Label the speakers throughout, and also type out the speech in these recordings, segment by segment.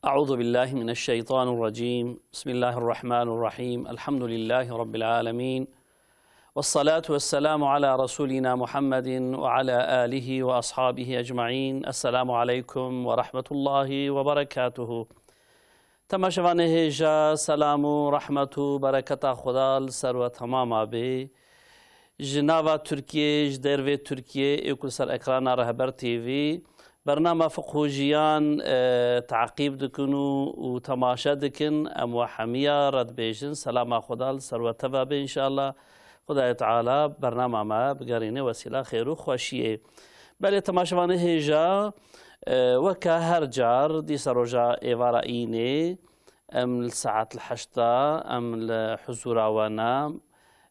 Speaker 1: أعوذ بالله من الشيطان الرجيم. بسم الله الرحمن الرحيم. الحمد لله رب العالمين، والصلاة والسلام على رسولنا محمد وعلى آله وأصحابه أجمعين. السلام عليكم ورحمة الله وبركاته. تماشاوان هیجا سلام و رحمت و برکت خدا سر و تمام آبی جناب ترکیه جدرو ترکیه اکل سر اکران رهبر تیوی برنامه فقهوجیان تعقیب دکنو و تماشا دکن ام و حمیه رد بیجن سلام خدا سر و تباب انشاءالله خدای تعالی برنامه ما بگرینه وسیله خیر و خوشیه. بله تماشاوان هیجا وكا هرجار دي سروجا إيفارا إيني أم الساعة الحشتة أم الحزورة وانا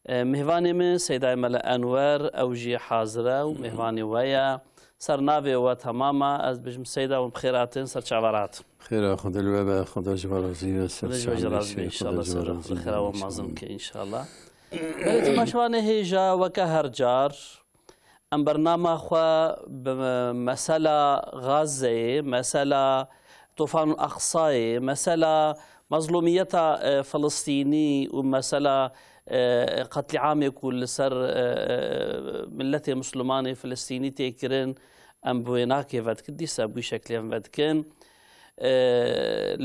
Speaker 1: مهواني من سيدة ملا أنور أوجي حاضرة ومهواني ويا سرنافي وتماما أز بجم سيدة وبخيراتين سر شعبارات
Speaker 2: خير خذ الوباء خذ جبرازي
Speaker 1: خذ جبرازي إن شاء الله سر الخير ومعظمك إن شاء الله. بلت مشواني هيجا وكا هرجار ام برنامه خو بمسألة غزة، مسألة طوفان الأقصى، مسألة مظلومية فلسطيني ومسألة قتل عام كل سر ملة مسلمانة فلسطيني تيكرن ام بويناك فدكن دي سابوي شكل فدكن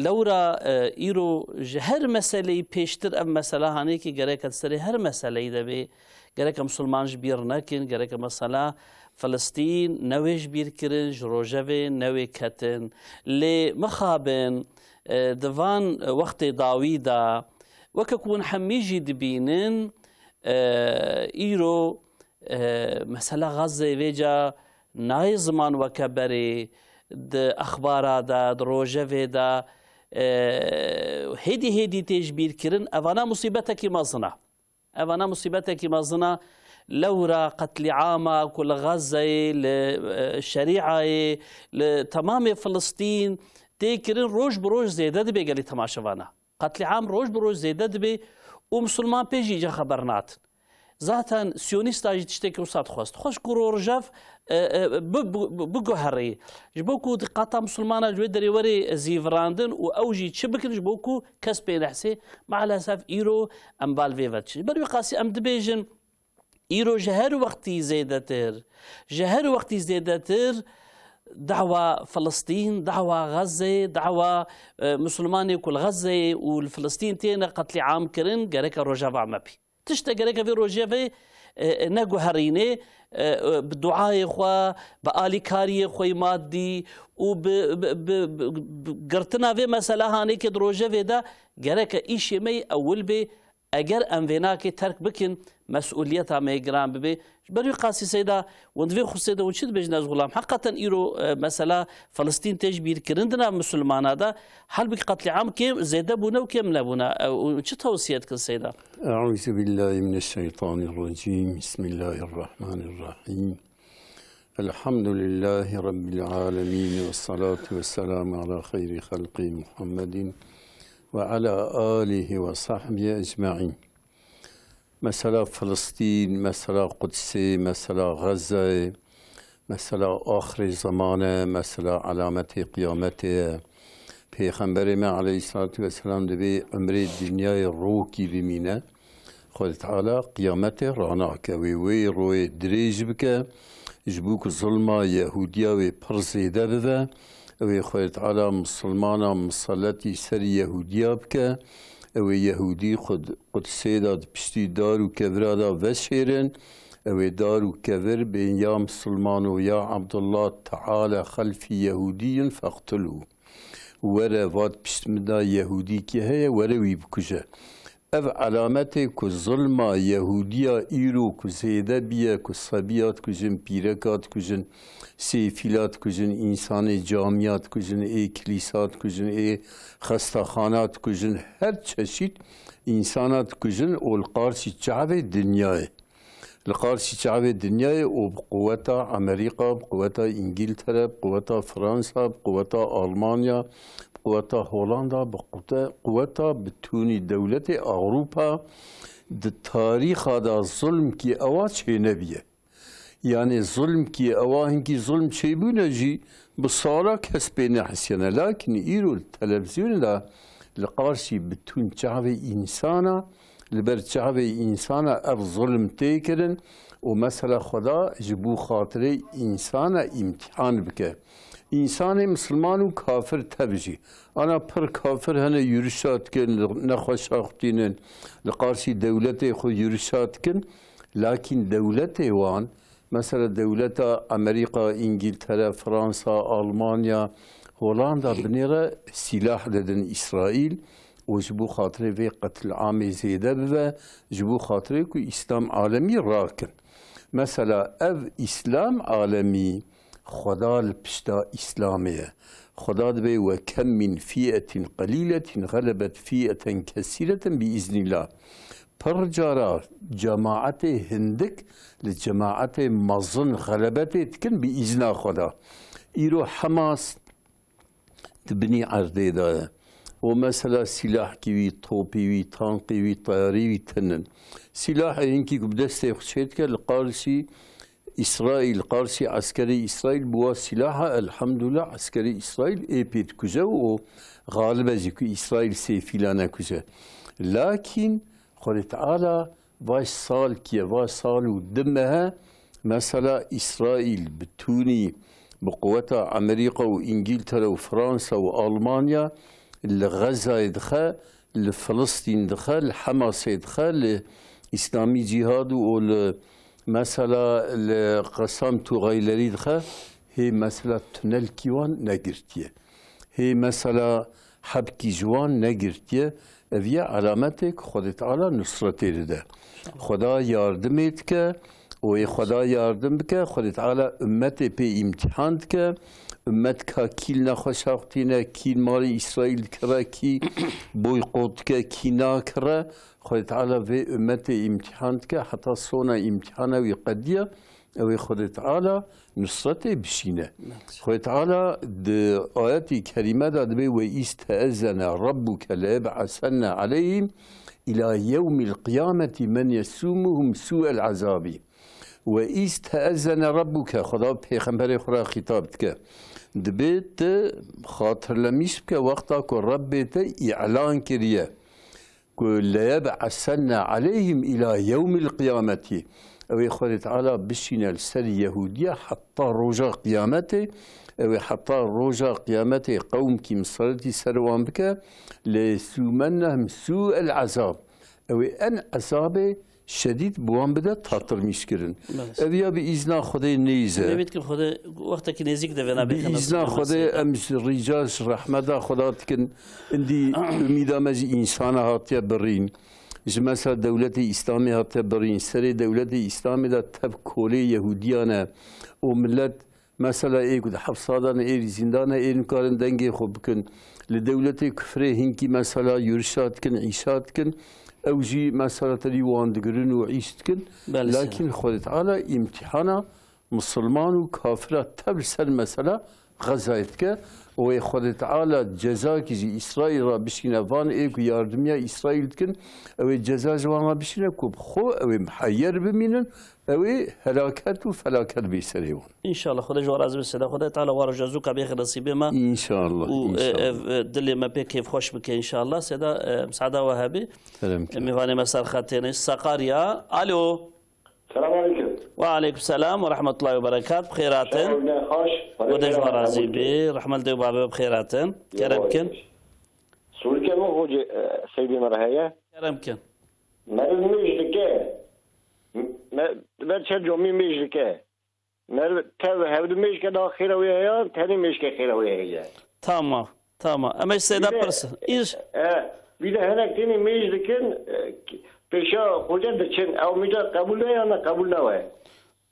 Speaker 1: لورا ايرو هر مسألة بيشتر ام مسألة هاني كي جريك تسري هر مسألة دبي جريك مسلمان جبير نكن جريك مسألة فلسطين نوي جبير كرن جروجوي نوي كتن لمخابن دفان وقت داويدا وككون حميجي دبينن ايرو مسألة غزة ويجا ناي زمان وكبري د اخبارات دا روجوي دا هيدي تجبير كرن اوانا مصيبتك مازنا اوانا مصيبتك مازنا لورا قتل عامة كل غزة للشريعة لتمام فلسطين تيكرن روج بروج زيادة دبي قالي تماشوانا قتل عام روج بروج زيادة دبي ومسلمان بيجي جا خبرنات ذاتا سيونيست اجي تشتكي وسات خوست خوش كرو رجاف بقو هري جبوكو قطع مسلمانة جويدري وري زيفراندن واوجي تشبكن جبوكو كسبي نحسي مع الاسف ايرو امبال فيفتش بري قاسي ام دبيجن ايرو جهر وقتي زيدتر جهر وقتي زيدتر دعوة فلسطين دعوة غزة دعوة مسلماني كل غزة والفلسطين تينا قتل عام كرن جاريكا روجافا مابي تشتا جاريكا في روجافا نقو هريني بدعاء خوا بآلي كاري خوي مادي وبقرتنا في مسألة هاني كد روجافا دا جاريكا إيشي مي أول بي اگر ام ویناکی ترک بکن مسئولیت هم ایگرام ببی برای قاسی سیدا وندوی خود سیدا وچید بجناز غلام حقیقتا ایرو مثلا فلسطین تجبیر کرندنا مسلمانا دا حال بك قتل عام كم زيادة بونا وكم لبونا وش توصيات كل سيدا؟
Speaker 2: أعوذ بالله من الشيطان الرجيم. بسم الله الرحمن الرحيم. الحمد لله رب العالمين والصلاة والسلام على خير خلق محمد وعلى آله وصحبه أجمعين. مسألة فلسطين، مسألة قدس، مسألة غزة، مسألة آخر زمان، مسألة علامة قيامته. پیغمبر ما عليه الصلاة والسلام دبي عمر الدنيا روكي بمينه خود تعالى قيامته راناك وي روي دريج بك جبوك ظلمة يهودية وبرزيدة بذا وي خود تعالى مسلمانا مصلتي سر يهودية بك وي يهودي خود قدسي داد بشتي دارو كبرا دا وشيرن وي دارو كبر بين يا مسلمان ويا عبد الله تعالى خلف يهودي فاقتلوه وره واد بشتمدا يهودي كي هي وره وي بكجه اف علامته كو ظلما يهوديا ايرو كو زيده بيه كو صبيات كو جن بيركات كو جن سيفيلات كو جن انسان جامعات كو جن اي كليسات كو جن اي خستخانات كو جن هر چشيت انسانات كو جن والقارسي شعب الدنيا القارسي شعب الدنيا وبقوتها امريكا بقوتها انجلترا بقوتها فرنسا بقوتها المانيا بقوتها هولندا بقوتها بتوني دولة اوروبا د تاريخ هذا الظلم كي اواش نبيه يعني ظلم كي أواهن كي ظلم شيء بنجي بصارة كسبنا حسينا لكن إيرو التلفزيون لا لقارشي بتون شعبي إنسانا لبر شعبي إنسانا أف ظلم تيكرن ومثلا خدا جبو خاطري إنسانا امتحان بك إنسان مسلمان وكافر تبجي أنا بر كافر هنا يرشات كن نخوش أختينن لقارشي دولتي خو يرشات كن لكن دولتي وان مثلا دولة أمريكا إنجلترا فرنسا ألمانيا هولندا بنيرة سلاح لدن إسرائيل وجبو خاطري في قتل عام زيادة بوا جبو خاطري كو إسلام عالمي راكن مثلا أف إسلام عالمي خدا البشتا إسلامية خدا دبي وكم من فئة قليلة غلبت فئة كثيرة بإذن الله برجارا جماعة هندك لجماعة مظن غلبته تكن بإذن خدا إيرو حماس تبني عرضي دا ومثلا سلاح كيوي طوبي وي تانقي وي طياري وي تنن سلاح ينكي بدست خشيتك القارسي إسرائيل قارسي عسكري إسرائيل بوا سلاحها الحمد لله عسكري إسرائيل إيبيت كجا وغالبا زيكو إسرائيل سيفيلانا كجا لكن خالد تعالى واش صال كي واش صال ودمها مثلا إسرائيل بتوني بقوتها أمريكا وإنجلترا وفرنسا وألمانيا لغزة يدخل لفلسطين دخل حماس يدخل لإسلامي جهاد مثلا القسام تغيلري دخل هي مثلا تنل كيوان نجرتيه هي مثلا حبكي جوان نجرتيه اویا علامتك خدا تعالی نصرت ده خدا یاردمت که و خدا یاردم بکه خدا تعالی امت پی امتحان که امت که کیل نخوشاختینه کیل مال اسرائیل کرده کی بویقوت که کی ناکره خدا تعالی و امت امتحان که حتی سونا امتحانه و قدیه او خدا تعالی نصرت بشینه خدا تعالی د آیت کریمه داد به و استأذن ربك ليبعثن عليهم الى يوم القيامه من يسومهم سوء العذاب و استأذن ربك خدا پیغمبر خدا خطاب که دبیت خاطر لمیش که وقتا که ربت اعلان کریه که ليبعثن عليهم الى يوم القيامه او خدا تعالی بشین السر یهودیه حتی روجا قیامته او حتی روجا قیامته قوم کی مصرتی سروان بکه لسومنهم سوء العذاب او ان عذاب شدید بوان بده تاطر میشکرن او یا به ایزنا خدا نیزه
Speaker 1: نمید که خدا وقتی که نزدیک دوینا
Speaker 2: به ایزنا خدا امس ریجاش رحمت خدا تکن اندی امیدامز انسان هاتیه برین مثلا دولت اسلامی هات برین سر دولت اسلامی دا تب کوله یهودیانه و ملت مثلا ایگود حفصادان ایری زندانه این کارن دنگی خوب کن لدولت کفره هنگی مثلا یرشاد کن عیشاد کن او جی مثلا تری واندگرن و عیشت کن لكن خود تعالی امتحانا مسلمان و کافره تب سر مثلا غزایت که و خود تعالی جزا کی اسرائیل را بشینه وان ایک یاردمیا اسرائیل کن او جزا جوان را بشینه کوب خو او محیر بمینن او هلاکت و فلاکت بیسریون
Speaker 1: ان شاء الله خدا جوار از بسده خدا تعالی وار جزو که بیخ نصیب ما
Speaker 2: ان شاء الله
Speaker 1: و دل ما به کیف خوش بک ان شاء الله سدا مسعده وهابی میوانه مسر خاطر سقاریا الو
Speaker 3: السلام عليكم.
Speaker 1: وعليكم السلام ورحمة الله وبركاته بخيراتن. ودج ورازي بي رحمة الله وبركاته بخيراتن. كرمكن.
Speaker 3: سوريا مو هو سيدي مرهية.
Speaker 1: كرمكن.
Speaker 3: ما الميجلكة. ما بتشر جومي ميجلكة. ما تاب هذا ميجلكة داخل وياه تاني ميجلكة خير وياه.
Speaker 1: تمام تمام. أما السيدة برس. إيش؟
Speaker 3: بيدا هناك تاني ميجلكن. پیشا خودت دچن او میجا قبول نه یا نه قبول نه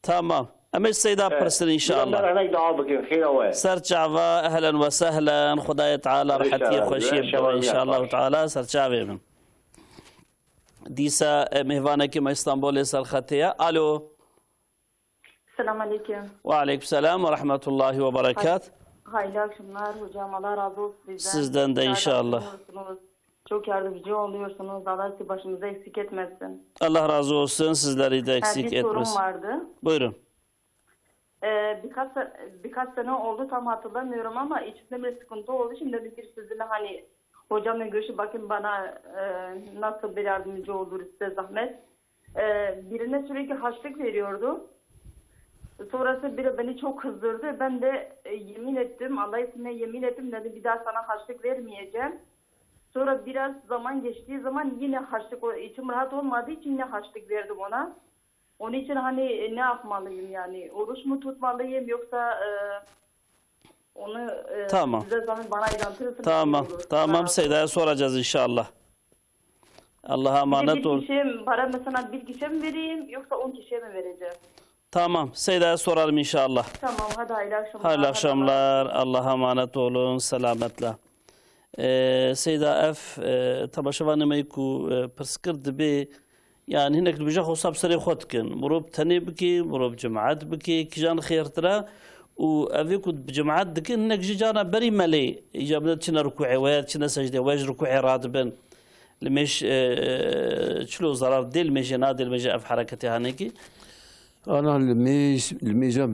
Speaker 1: تمام اما السيدة برسل ان شاء الله
Speaker 3: هناك دعاء بك خير وای
Speaker 1: سرچاوا اهلا وسهلا خدای تعالی رحمتي خوشي ان شاء الله تعالى سرچاوي من ديسا مهوانه کی ما استانبول سرخطيه الو
Speaker 4: السلام عليكم.
Speaker 1: وعليكم السلام ورحمة الله وبركاته.
Speaker 4: Hayırlı akşamlar hocam. Allah razı olsun sizden.
Speaker 1: Sizden de inşallah.
Speaker 4: Çok yardımcı oluyorsunuz. Allah sizi başımıza eksik etmesin.
Speaker 1: Allah razı olsun. Sizleri de eksik etmesin.
Speaker 4: Bir sorum vardı.
Speaker 1: Buyurun.
Speaker 4: birkaç sene oldu tam hatırlamıyorum ama içimde bir sıkıntı oldu. Şimdi dedim ki sizinle hani hocamla görüşüp bakın bana nasıl bir yardımcı olur size zahmet. Birine sürekli harçlık veriyordu. Sonrası biri beni çok kızdırdı. Ben de yemin ettim, Allah ismine yemin ettim, dedim bir daha sana harçlık vermeyeceğim. Sonra biraz zaman geçtiği zaman yine harçlık, içim rahat olmadığı için yine harçlık verdim ona. Onun için hani ne yapmalıyım yani? Oruç mu tutmalıyım yoksa onu
Speaker 1: Tamam.
Speaker 4: size zaman bana iletirirsiniz.
Speaker 1: Tamam. Tamam Seyda'ya soracağız inşallah. Allah'a emanet ol.
Speaker 4: Para mesela bir kişiye mi vereyim yoksa 10 kişiye mi vereceğim?
Speaker 1: Tamam. Seyda'ya soralım inşallah.
Speaker 4: Tamam, hadi hayırlı akşamlar.
Speaker 1: Hayırlı akşamlar. Allah'a emanet olun. Selametle. Seyda تباشوان میکو پرسکرد به یعنی هنگ بجا خصاب سری خود کن مروب تنی بکی مروب جماعت بکی کجان خیرتره و اوی کود بجماعت دکن هنگ جانا بری ملی ایجابنا چنا رکوعی وید چنا سجده وید رکوعی رادبن لمش چلو ضرر دل مجا نادل مجا اف حرکتی هنگی
Speaker 2: أنا الميجا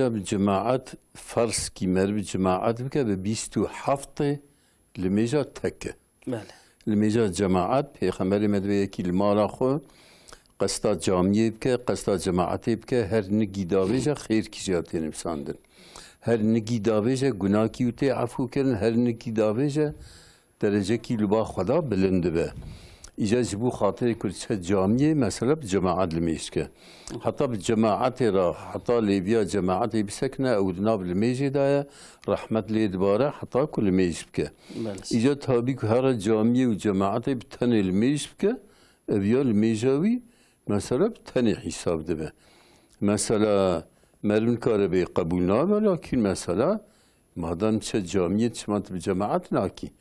Speaker 2: بالجماعات فرس كيمر بالجماعات بك ببيستو حفطة الميجا تكة
Speaker 1: بله
Speaker 2: الميجا جماعات بيخمر مدوية كي المال أخو قصدا جامعة بك قصدا جماعات بك هر نجي داويجا خير كيجاتين بساندن هر نجي داويجا گناه كيوتي عفو كرن هر نجي داويجا درجة كي لبا خدا بلند به إجازة بو خاطر كل شيء جامعة مثلا بجماعات الميشكة حتى بالجماعات را حتى ليبيا جماعات بسكنة أو دناب الميجي دايا رحمة ليدبارة حتى كل ميشكة إجازة تابيك هر جامعة وجماعات بتني الميشكة أبيا الميجاوي مثلا بتني حساب دبه مثلا مرن كاربي قبولنا ولكن مثلا مادام شيء جامعة شمات بجماعات ناكي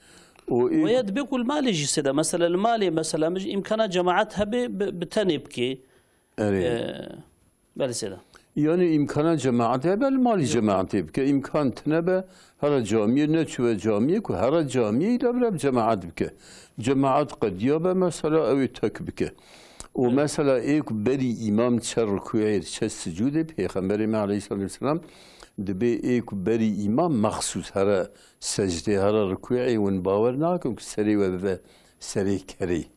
Speaker 1: ويد بكل مالي جسده مثلا المالي مثلا مش إمكانها جماعتها بتنبكي بله سيدا
Speaker 2: يعني إمكانها جماعتها بالمالي جماعتها بك إمكان تنبه هر جامعة نشوى جامعة وهر جامعة دبر بجماعات بك جماعات قد يابا مثلا أو تك بك ومثلا إيك بري إمام تشر ركوعي تشر سجود بيغمبر عليه الصلاة والسلام دبي إيك بري إمام مخصوص هرا سجدة هرا ركوعي ونباور ناكم سري وبا سري كري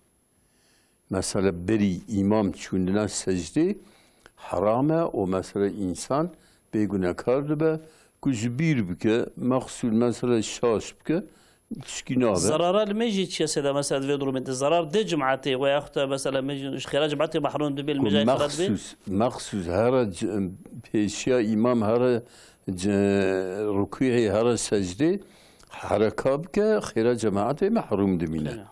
Speaker 2: مثلا بري إمام چوندنا سجدة حرامه ومثلا إنسان بيقونا كار دبا كجبير بك مخصوص مثلا شاش بك تشكينا
Speaker 1: ضرر الميجي تشي سيدا مثلا في درومنت ضرر دي جمعتي وياخذ مثلا ميجي خراج جمعتي محرون دبي المجاي
Speaker 2: مخصوص هرا بيشيا إمام هرا ركوعي هرا سجدة حركة بك خيرا جماعته محروم دمينه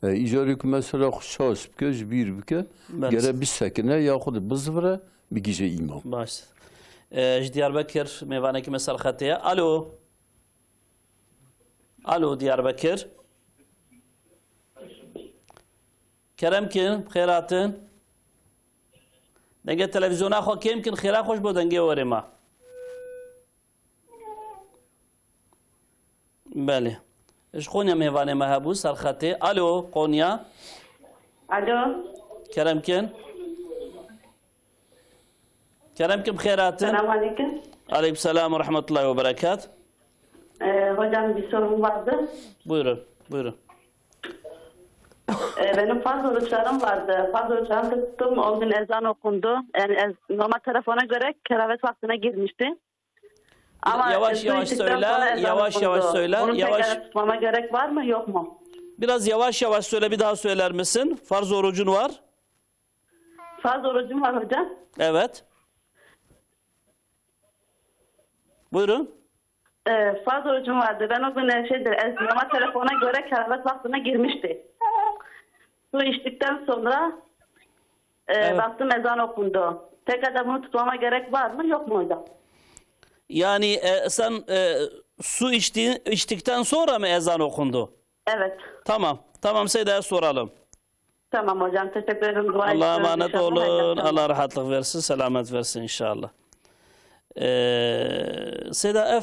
Speaker 2: إيجارك مثلا خشاش بك جبير بك جرى بالسكنة ياخذ بزفرة بيجي إمام
Speaker 1: باش دياربكر ميوانك مثلا خطية الو دياربكر كرم كن خيراتن دنگه تلویزیون اخو که يمكن خیره خوش بود دنگه ورما بله ايش قونيا ميوانه مهبو سرخطي الو قونيا
Speaker 4: الو
Speaker 1: كرم كن خيراتن
Speaker 4: السلام عليكم.
Speaker 1: عليكم السلام ورحمة الله وبركاته.
Speaker 4: Hocam bir sorum vardı.
Speaker 1: Buyurun.
Speaker 4: Benim farz oruçlarım vardı. Farz oruçlarımı tuttum. O gün ezan okundu. Yani normal telefona göre keravet vaktine girmişti. Ama
Speaker 1: yavaş söyle.
Speaker 4: Onu tekrar tutmama gerek var mı yok mu?
Speaker 1: Biraz yavaş söyle, bir daha söyler misin? Farz orucun var.
Speaker 4: Farz orucum var hocam.
Speaker 1: Evet. Buyurun.
Speaker 4: Farz orucum vardı. Ben o gün normal telefona göre keravet vaktine girmişti. Su içtikten sonra baktım ezan okundu. Tekrar bunu tutmama gerek var mı yok mu hocam?
Speaker 1: Yani sen su içtikten sonra mı ezan okundu?
Speaker 4: Evet.
Speaker 1: Tamam Seyda'ya soralım.
Speaker 4: Tamam hocam, teşekkür ederim.
Speaker 1: Allah'a emanet olun. Allah rahatlık versin, selamet versin inşallah. Seyda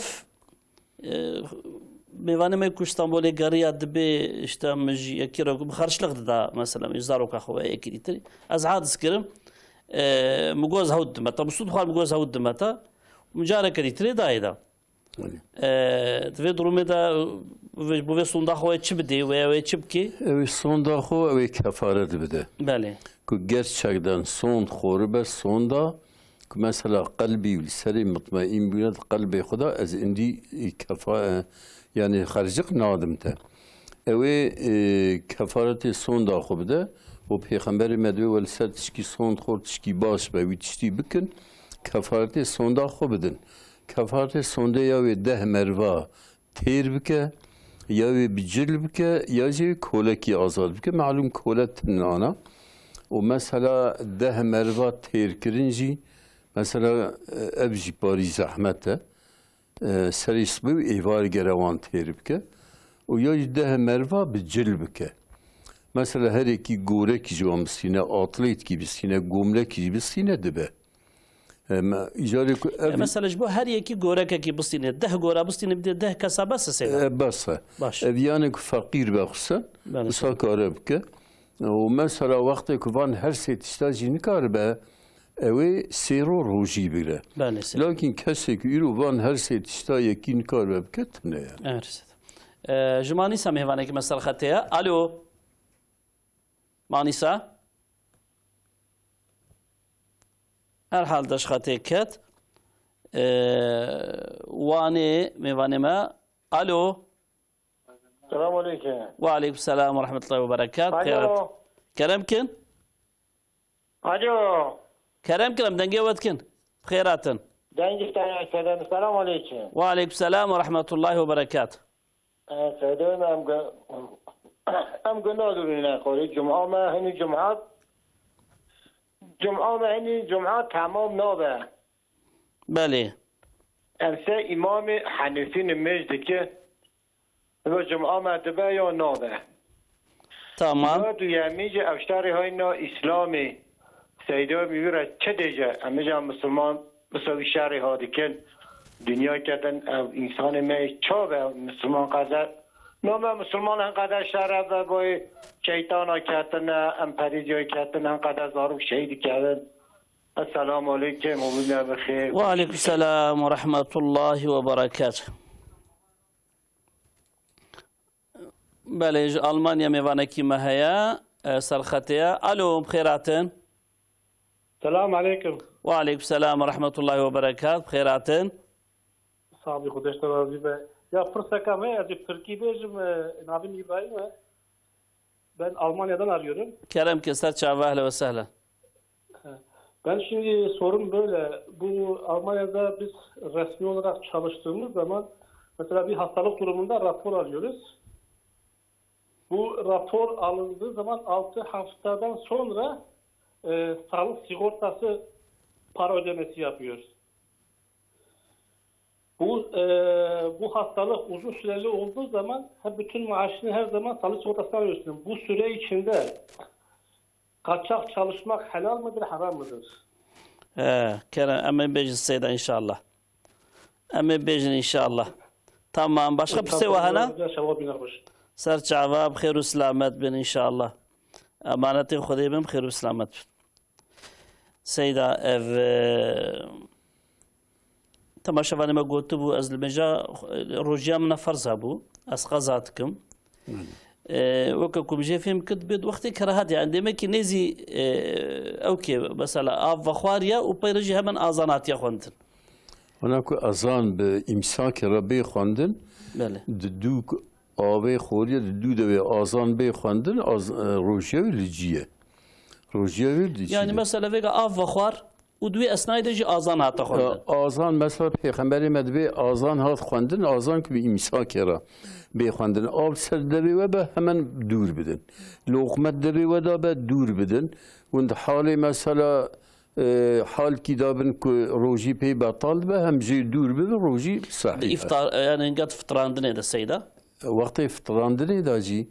Speaker 1: میوانه که استانبول گریه دبی اشتام یکی رو بخارشلق دا مثلا یزارو که خواه یکی دیتری از عادس کرم مجوز هود متى بصوت خال مجوز هود متى مجارك دي تري دايدا تفيد روميدا بوفي صندوق هو تشبدي ويا تشبكي
Speaker 2: اوی sonda خو اوی کفاره بده
Speaker 1: بله
Speaker 2: که gerçekten son خوربه sonda که مثلا قلبی و سری مطمئن بیاد قلبی خدا از اندی کفاره yani خرجق نادم ته اوی کفارت sonda خو بده و پیغمبر مدوی ول سر تشکی son خور تشکی باش به وی تشتی بکن کفارت sonda خو بدن کفارت sonda یا وی 10 مروا تیر بکه یا بجل بکه یا جی کولکی آزاد بکه معلوم کولت نانا و مثلا 10 مروا تیر کرنجی مثلا ابجی باری زحمته سری سبب ایوار گروان تیر بکه و یا 10 مروا بجل بکه مثلا هر یکی گوره کی جوام بسینه آتلیت کی بسینه گمله کی بسینه دبه
Speaker 1: مثلا جبو هر یکی گوره که بستینه 10 گوره بستینه بده 10 کسا بس سه
Speaker 2: بس
Speaker 1: باش
Speaker 2: yani fakir baksa sakare bke و mesela وقتی که وان هر سه تشتاجی نکار به اوی سیرو روزی بگیره لکن کسی که ایرو وان هر سه تشتا یکی نکار به بکه تنه
Speaker 1: جمانیسا مهوانه که مثلا خطیه الو مانیسا هر حال داش خطی کت وانه مهوانه ما الو
Speaker 3: السلام عليكم.
Speaker 1: وعليكم السلام ورحمة الله وبركاته. كرمكن؟
Speaker 3: الو.
Speaker 1: كرمكن دنجي ودكن خيراتن.
Speaker 3: دنجي السلام عليكم.
Speaker 1: وعليكم السلام ورحمة الله وبركاته.
Speaker 3: سيدنا ام قلنا لنا قولي جمعة ما هني جمعة تمام نابه.
Speaker 1: بله.
Speaker 3: امسا امام حنفي نمجد که و جمعه مدبه یا نابه
Speaker 1: تمام
Speaker 3: دو یمیج افشتری های نا اسلامی سیده میگوره چه دیگه امیجا مسلمان بساوی شهری ها دیکن دنیا کردن انسان می چا به مسلمان قدر نام مسلمان انقدر شهر و بای شیطان ها کردن امپریزی های کردن انقدر زارو شهیدی کردن السلام علیکم و بنا بخیر
Speaker 1: و علیکم السلام و رحمت الله و برکاته بله ألمانيا ميوانكي مهيا سرختيا ألو بخيراتن
Speaker 5: السلام عليكم
Speaker 1: وعليكم السلام ورحمة الله وبركاته بخيراتن
Speaker 5: صاحبي خدش نوازي به ya fırsaka mı ya Türkiye'deyim Nabim İbrahim ben Almanya'dan arıyorum.
Speaker 1: Kerem Keser Çağva ahlen ve sehlen.
Speaker 5: Ben şimdi sorum böyle bu Almanya'da biz resmi olarak çalıştığımız zaman mesela bir hastalık durumunda rapor alıyoruz. Bu rapor alındığı zaman 6 haftadan sonra sağlık sigortası para ödemesi yapıyor. Bu hastalık uzun süreli olduğu zaman bütün maaşını her zaman sağlık sigortasına alıyorsun. Bu süre içinde kaçak çalışmak helal mıdır, haram mıdır?
Speaker 1: Kerem, emin bejin seyda inşallah. Emin bejin inşallah. Tamam, başka bir şey var hana? سر چعوا بخير وسلامت بن إن شاء الله أمانتي خدي بن بخير وسلامت سيدة تماشا فاني ما قلت بو أزل مجا رجيا من فرزها بو أسقازاتكم وككم جي فيهم كتبت وقت كراهات يعني عندما كي نزي أوكي مثلا آف وخواريا وبيرجي همن آزانات يا خوندن
Speaker 2: هناك أذان بإمساك ربي خوندن دوك آوه خوری دود و آزان به خواندن از روژه و لجیه
Speaker 1: yani mesela vega av ve khwar u duy esnayda ji azan hata khwandin
Speaker 2: azan mesela Peygamber medve azan hat khwandin azan ki imsak era be khwandin av ser devi ve be hemen dur bidin lokmet devi ve da be dur bidin und hali mesela حال کی دابن که روزی پی بطال به هم جی دور بده روزی صحیح
Speaker 1: iftar yani قد فطراندن ده سيدا
Speaker 2: وقتی فطراندنی داجی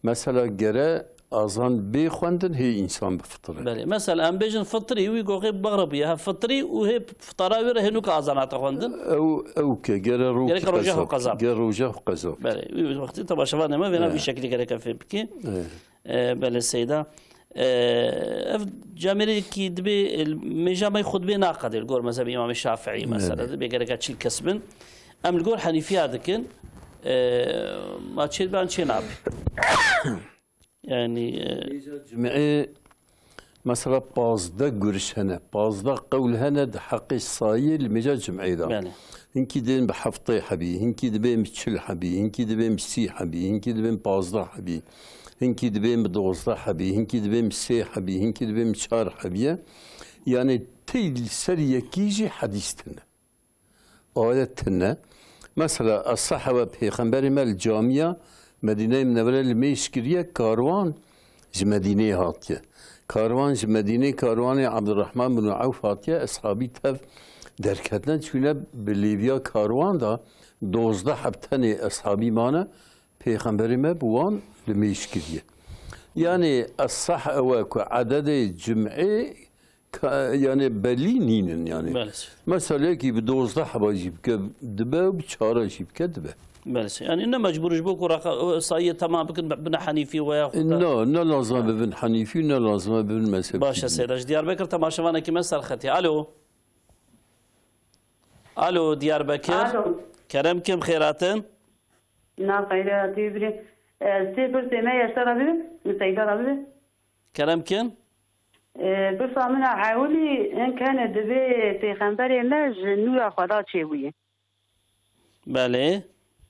Speaker 2: مثلا گره azan بی خواندن هی انسان بفطره
Speaker 1: بله مثلا ام بيجن فطري ويقول بغربي ها فطري وهي فطراوير هنوك azanات خواندن
Speaker 2: او که گره روجه قضا
Speaker 1: بله وقتی طبعا شفنا ما بينا بشكل كده كفي بكي بله سيدا جامعه کی دبی مجامع خطبه ناقد الجور مذهب امام الشافعي مثلا دبی گرگا چیل کسبن ام الجور حنیفی هذاكن ما تشيل بان شي ناب يعني
Speaker 2: جمعه مثلا 15 قرش هنا 15 قول هنا ده حقي الصايل مجا جمعي ده
Speaker 1: بله
Speaker 2: هنكي دين بحفطي حبي هنكي دبي متشل حبي هنكي دبي مسي حبي هنكي دبي 15 حبي هنكي دبي 12 حبي هنكي دبي مسي حبي هنكي دبي مشار حبي يعني تيل سريه كيجي حديثنا آياتنا مثلا الصحابة بيغمبر مال جامعة مدينة منورة المشكرية كاروان مدينة هاتية كاروان مدينة كاروان عبد الرحمن بن عوف هاتية أصحابي تف دركتنا شونا بليبيا كاروان دا 12 حبتني أصحابي مانا بيغمبر ما بوان المشكرية يعني الصح أواكو عدد جمعي يعني بلينين يعني مثلا كي ب12 حبه يجيب دبه وب4 يجيب دبه
Speaker 1: بس يعني انه مجبور يجبوك وراك صايه تمام بكن بن حنيفي وياخذ
Speaker 2: لا لازم بن حنيفي لا لازم بن مذهبي
Speaker 1: باشا سيداش ديار بكر تماشوانا كي مسرختي الو ديار بكر كرمكم خيراتن
Speaker 6: نا خيراتي بري سيبر سيما يشتغل بي سيدار بي
Speaker 1: كرمكم
Speaker 6: بس أنا حاولي إن كان دبي في خنبري ما جنوا خدا شيء
Speaker 1: بله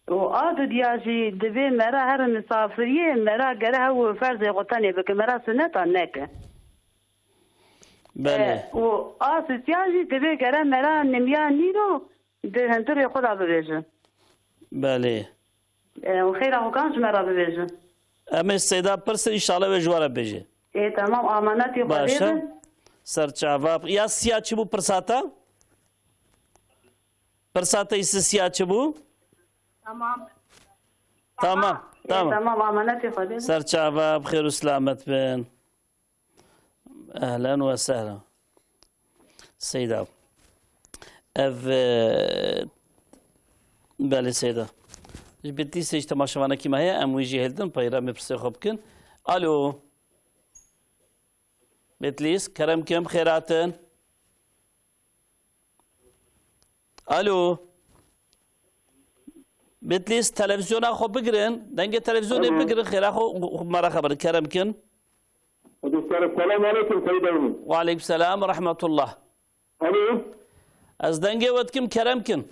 Speaker 6: وآد دياجي دبي مرا هر مسافرية مرا جرها وفرز قطني بك مرا سنة نك
Speaker 1: بله
Speaker 6: وآد دياجي دبي جرا مرا نميا نيرو ده هندري خدا ببيجن
Speaker 1: بله
Speaker 6: وخير كانش مرا ببيجن
Speaker 1: أما السيدة برس إن شاء الله بجوارة بيجي
Speaker 6: إيه تمام أمانتي
Speaker 1: باشا سر جواب یا سیا چبو پرساتا پرساتا اس سیا چبو تمام
Speaker 6: تمام أمانتي خدي
Speaker 1: سر جواب خير وسلامت بن أهلا وسهلا سيدة بله سيدة بدي سيج تماشوانا كيما هي ام ويجي هلدن بايرا مبرسي خوبكن الو بتليس كرم كم خيراتن الو بتليس تلفزيون اخو بقرن دنگه تلفزيون بقرن خير اخو مرة خبر كرم كن
Speaker 7: السلام عليكم سيدي
Speaker 1: وعليكم السلام ورحمة الله
Speaker 7: الو
Speaker 1: از دنگه ودكم كرم كن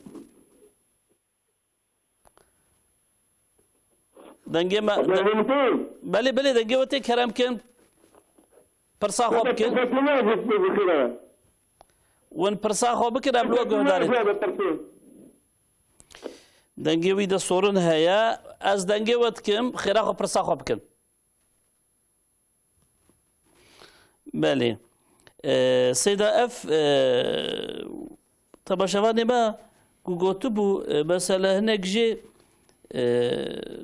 Speaker 1: دنگه ما بله دنگه ودكم كرم كن پرسا خواب بکن ون پرسا خواب بکن ابلو گهداری دنگی وی ده سورن هیا از دنگی ود کم خیره خو پرسا خواب بکن بله سیدا اف طبعا شوانی ما گوتو بو مثلا هناك جي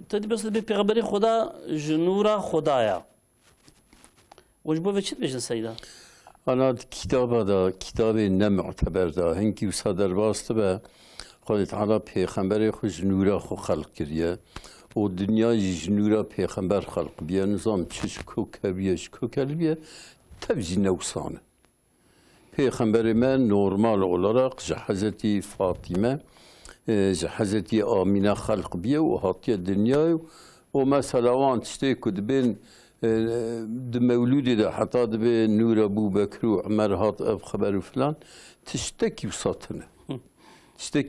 Speaker 1: تدي بس بيغمبري خدا جنورا خدايا وش بو وچت بيجن سيدا
Speaker 2: أنا كتابة دا كتاب نمعتبر دا هنكي وصدر واسطة با خود تعالى پیغمبر خو جنورا خو خلق كريه و دنيا جنورا پیغمبر خلق بيه نظام چش كوكبيه تبزي نوسانه پیغمبر من نورمال olarak Hazreti Fatime Hazreti Amine خلق بيه و هاتيه دنيا و مثلا وان تشتي كدبين ده مولودي ده حتى ده نور ابو بكر وعمر هات اب خبر وفلان تشتكي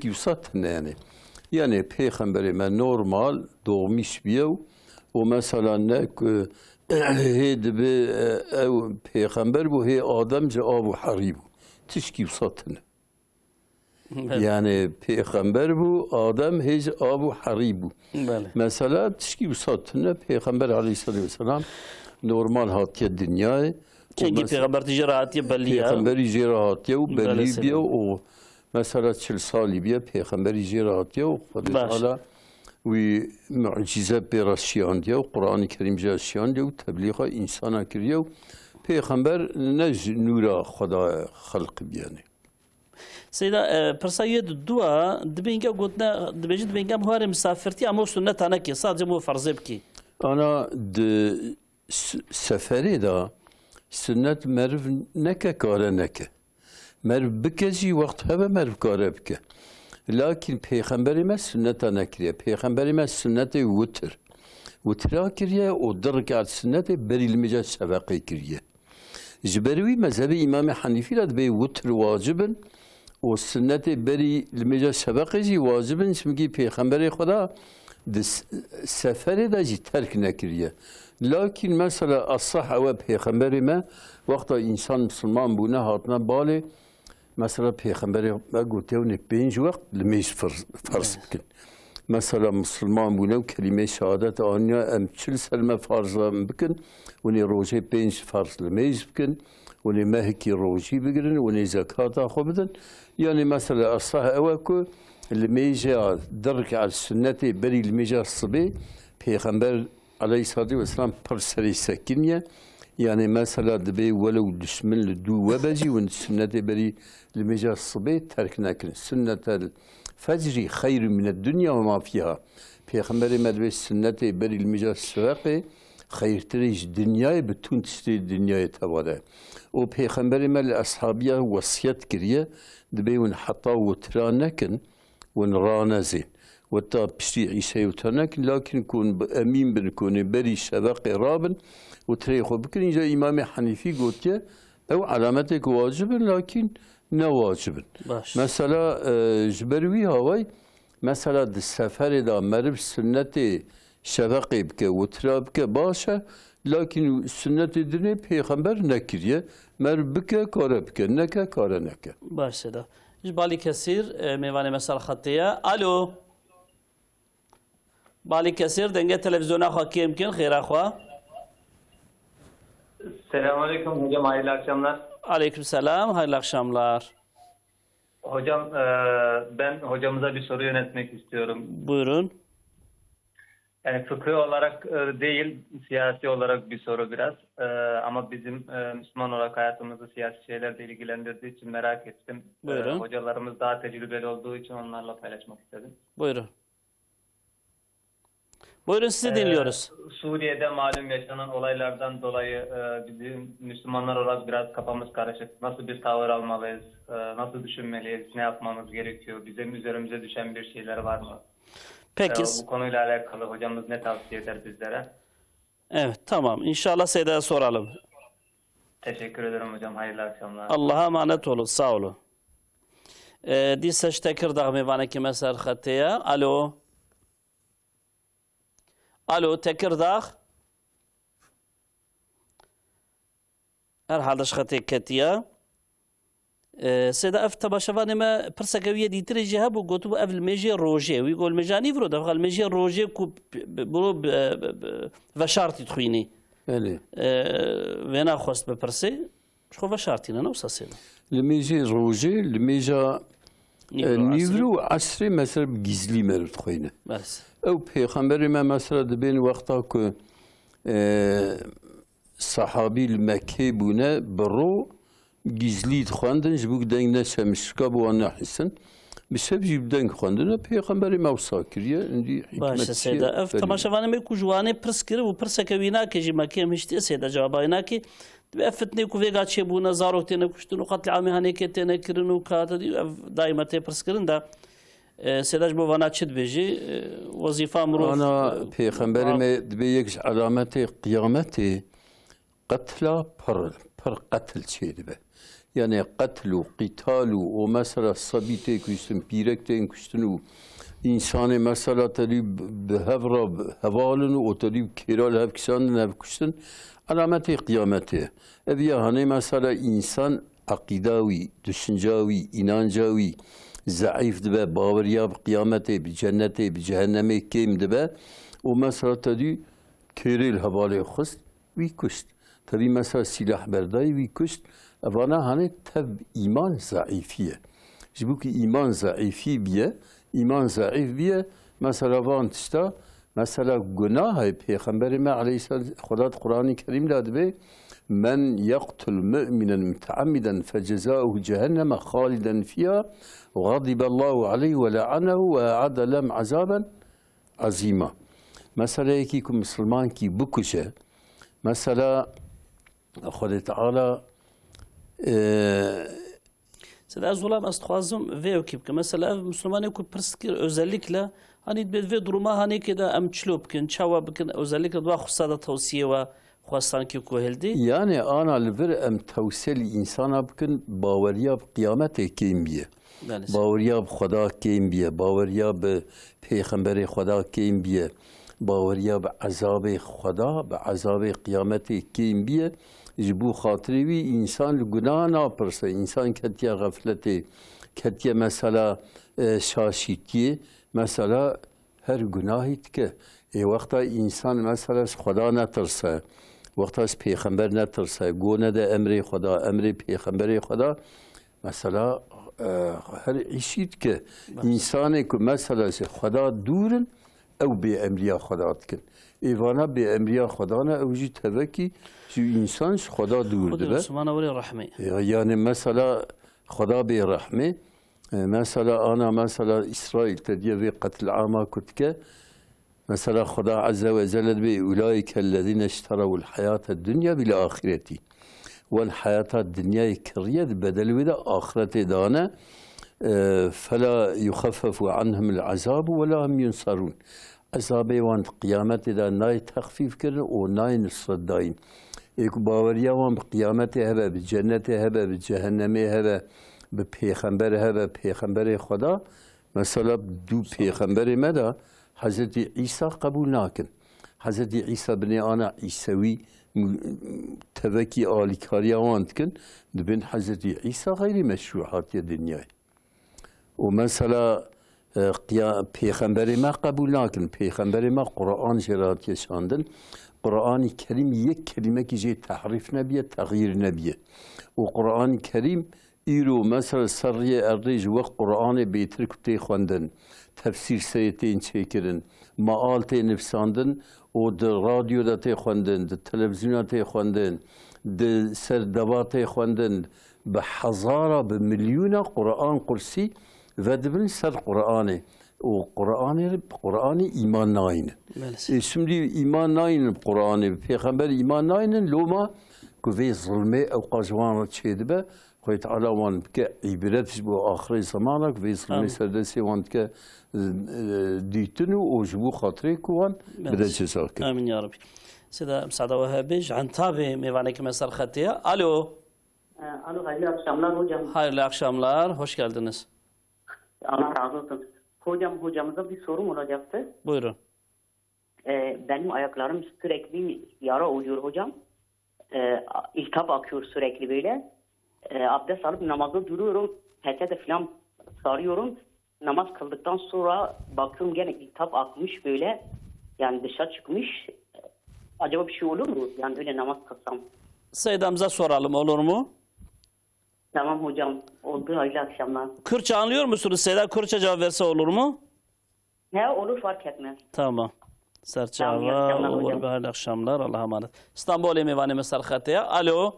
Speaker 2: وسطنا يعني پیغمبر من نورمال doğmuş بيه و مثلا نك هيد به او پیغمبر بو هي آدم جا ابو حريبو تشكي وسطنا يعني پیغمبر بو آدم هیچ آب و حریبو مثلا تشکی وسطنا پیغمبر علیه السلام نورمال هاتیه دنیای
Speaker 1: چنگی پیغمبر تجاره هاتیه بلیه
Speaker 2: پیغمبری جیره هاتیه و بلی بیا و مثلا 40 سالی بیا پیغمبری جیره هاتیه و خودت حالا و معجزه براسیان دیا و قرآن کریم جاسیان دیا و تبلیغ انسان کریه و پیغمبر نج نورا خدا خلق بیانه
Speaker 1: سيدا برسايد دوا دبينجا قلنا دبيجي دبينجا مهاري مسافرتي أما سنة أنا كي صادق مو فرزبكي
Speaker 2: أنا د سفري دا sünnet merv neke kare neke. Merv bikeci vakt heve merv kare bike. Lakin peygamberime sünnete nekriye. Peygamberime sünnete vutr. Vutra kiriye o dırk sünnete berilmece sebaqi kiriye. Jberevi mezhebi İmam Hanifi la be vutr vacibin o sünnete berilmece sebaqi vacibin çünkü peygamberi Xuda seferi de terk nekriye. Lakin mesela as-sah ve peygamberime vakta insan Müslüman buna hatına bağlı mesela peygamberi gotevne 5 vakt lemeş farz bikin. Mesela Müslüman buna kelime şehadet anya emçil selme farzla bikin ve ne roje 5 farz lemeş bikin ve ne mehki roji bikin ve ne zekata xobidin. Yani mesela as-sah evaku lemeja derk al sünneti beri lemeja sıbi peygamber Aleyhisselatü Vesselam perseri sekiniye yani mesela de be velev düşmün du vebeci ve sünnete beri limeca sıbı terk nekin. Sünnetel fecri hayr min dünya ve ma fiha. Peygamberi medve sünnete beri limeca sıbı hayırtırıcı dünyayı bütün tişti dünyayı tavada. O peygamberi mel ashabiye vasiyet kiriye de be ve hatta ve tranekin ve ranazin. وتا بشتي عيسى وتناك لكن كون امين بنكون بري شبق رابن وتريخو بكن جا امام حنيفي قلت او علامتك واجب لكن نواجب مثلا جبروي هواي مثلا السفر دا مرب سنة شبق بك وترابك باشا لكن سنة دني پیغمبر نكريه مرب بك كاربك نكا كارنك
Speaker 1: باشا دا جبالي كثير ميواني مثلا خطيه الو بالی کثیر دنگه تلویزیون حکیم کن خیر خوا.
Speaker 8: Selamünaleyküm hocam, hayırlı akşamlar.
Speaker 1: Aleykümselam, hayırlı akşamlar.
Speaker 8: Hocam ben hocamıza bir soru yönetmek istiyorum.
Speaker 1: Buyurun.
Speaker 8: Yani fıkıh olarak değil, siyasi olarak bir soru biraz. Ama bizim Müslüman olarak hayatımızı siyasi şeylerle ilgilendirdiği için merak ettim.
Speaker 1: Buyurun.
Speaker 8: Hocalarımız daha tecrübeli olduğu için onlarla paylaşmak istedim.
Speaker 1: Buyurun. Buyurun sizi dinliyoruz.
Speaker 8: Suriye'de malum yaşanan olaylardan dolayı bizim Müslümanlar olarak biraz kafamız karışık. Nasıl bir tavır almalıyız? Nasıl düşünmeliyiz? Ne yapmamız gerekiyor? Bizim üzerimize düşen bir şeyler var mı?
Speaker 1: Peki.
Speaker 8: Bu konuyla alakalı hocamız ne tavsiye eder bizlere?
Speaker 1: Evet, tamam. İnşallah Seyda'ya soralım.
Speaker 8: Teşekkür ederim hocam. Hayırlı akşamlar.
Speaker 1: Allah'a emanet olun. Sağ olun. Diseş Tekirdağ mevaneki mesar xatiya. Alo. Alo, Tekirdağ. Herhalde şxatê ketiya. Sêda ev tebaşevanê me pirsekewiye dîtirê jî hebû gotibû ev li mêjê rojê. Wî got mêja nîvro de li mêjê rojê ku biro veşartî dixwînî. Vê naxwest bipirsê. Ji xwe veşartîne ne wisa sêda.
Speaker 2: Li mêjê rojê, li mêja nîvro esrê mesela gizlî merv dixwîne. Ew peygamberê me mesela dibên wexta ku sahabî li Mekkê bûne bi ro gizlî dixwendin ji bo deng neşemişka bu an nehîsin. Bi şev jî bi deng xwendine peygamberê me wisa kiriye.
Speaker 1: Baş Sêda ev temaşevanê me ku ji wanê pirs kir û pirseke wî nake jî Mekkê em hiştiye Sêda cewabay nake. Ev fitnê ku vêga çêbûne zarok têne kuştin û qetlî amê henêkê têne kirin û kate dî ev daîma tê pirs kirin de Sêda ji bo vana çi dibêjî wezîfa mirov.
Speaker 2: Ana peygamberê me dibe yek ji alametê qiyametê qetla pir qetil çê dibe. Yani qetl û qîtal û o mesela sabî tê kuştin, pîrek tên kuştin û insanê mesela telî bi hevra hevalin û o telî kêral hev kisandin hev kuştin alametê qiyametê. Ev ya hanê mesela insan akîda wî, düşünca wî, inanca wî zayıf dibe, baveriya bi qiyamete, bi cennete, bi cehenneme kêm dibe. O mesela tedî kêrêl hevalê xist, wî kuşt. Tedî mesela silah berdayî wî kuşt. Evana hanê tev îman zayıfiye. Ji bo ki îman zayıfî biye, îman zayıf biye, mesela van tişta, mesela günahê peygamberê me aleyhisselam Xuda Kur'an-ı Kerim'de dibe men yaqtul mu'minen mutaammiden fecezâuhu cehenneme hâliden fîhâ غضب الله عليه ولعنه وأعد لهم عذابا عظيما. Mesela ki Müslüman ki bu kuşe mesela خود تعالی
Speaker 1: Seda ez olam az dixwazim vê wekî bikim. Mesela ev Müslümanê ku pirs kir özellikle hani vê duruma hanekê de em çilo bikin, çawa bikin özellikle dua xusa da tavsiye ve xwastankî ku hêldî.
Speaker 2: Yani ana li vir em tewsel insana bikin baweriya bi kıyametê kêm biye. Baweriya bi Xweda kêm biye, baweriya bi Pêxemberê Xweda kêm biye, baweriya bi ezabê Xweda, bi ezabê kıyametê kêm biye. Ji bu xatirê wî insan li gunah napirse, insan ketiye gafletê, ketiye mesela şaşîtiyê, mesela her günahî dike. Wexta insan mesela Xweda netirse, wexta Pêxember netirse, gone de emrê Xweda, emrê Pêxemberê Xweda, mesela her işî dike. İnsanê ku mesela ji Xweda dûrin, ew bê emriya Xweda dikin. Evana bê emriya Xweda ne ew jî tevekî şu insan şu Xweda dûr dibe. Yani mesela Xweda bê rehmê, mesela ana mesela İsrail tediye vê qetil ama kutke, mesela Xweda azze ve celle be ulaikellezine işteravul hayata dünya bil ahireti. Vel hayata dünyayı kiriye bedel ve de ahirete dane fela yukhaffafu anhum el azabu ve la hum yunsarun. Azabê wan kıyametê de nayê texfîf kirin û nayê nusret dayîn. Êku baweriya wan bi kıyametê hebe, bi cennetê hebe, bi cehennemê hebe, bi pêxember hebe, pêxemberê Xweda. Mesela du pêxemberê me de Hazreti İsa qebûl nakin. Hazreti İsa binê ana İsawî tevekî alîkariya wan dikin, dibin Hazreti İsa gayrî meşru hatiye dünyayê. û mesela Peygamberê me qebûl nakin. Peygamberê me Qur'an jê re hatiye şandin. Qur'an-ı Kerim yek kelimekî jê tehrîf nebiye, teğyîr nebiye. û Qur'an-ı Kerim îro mesela serriyê erdê ji wext Qur'anê bêtir ku tê xwendin, tefsîr seyetên çêkirin, maal tê nivîsandin û di radyo de tê xwendin, di televizyona tê xwendin, di ser deva tê xwendin, bi hezara, bi milyûna Qur'an kursî ve dibin ser Qur'anê. O Qur'an'ı iman nayinin. Şimdi iman nayinin Qur'an'ı, Peygamber iman nayinin loma ku ve zulme ev qajwan çedibe, Xwed Teala wan ke ibret bu ahire zamanak ve zulme serdesi wan ke dîtin û ji bo xatirê ku wan bide ceza kirin.
Speaker 1: Amin ya Rabbi. Seda Mesada Wehhabî an tabe mêvanekî me ser xetiye. Alo.
Speaker 9: Alo, hayırlı akşamlar hocam.
Speaker 1: Hayırlı akşamlar, hoş geldiniz.
Speaker 9: Allah razı olsun. Hocamıza bir sorum olacaktı.
Speaker 1: Buyurun.
Speaker 9: Benim ayaklarım sürekli yara oluyor hocam. İltihap akıyor sürekli böyle. Abdest alıp namazda duruyorum. Peçete falan sarıyorum. Namaz kıldıktan sonra bakıyorum gene iltihap akmış böyle. Yani dışa çıkmış. Acaba bir şey olur mu? Yani öyle namaz kılsam.
Speaker 1: Seydamıza soralım, olur mu?
Speaker 9: Tamam hocam. Oldu, hayırlı akşamlar.
Speaker 1: Kürtçe anlıyor musunuz Seyda? Kürtçe cevap verse olur mu?
Speaker 9: He, olur, fark etmez.
Speaker 1: Tamam. Serçava olur. Hayırlı akşamlar. Allah'a emanet. İstanbul'e mevane mesel xatiye. Alo.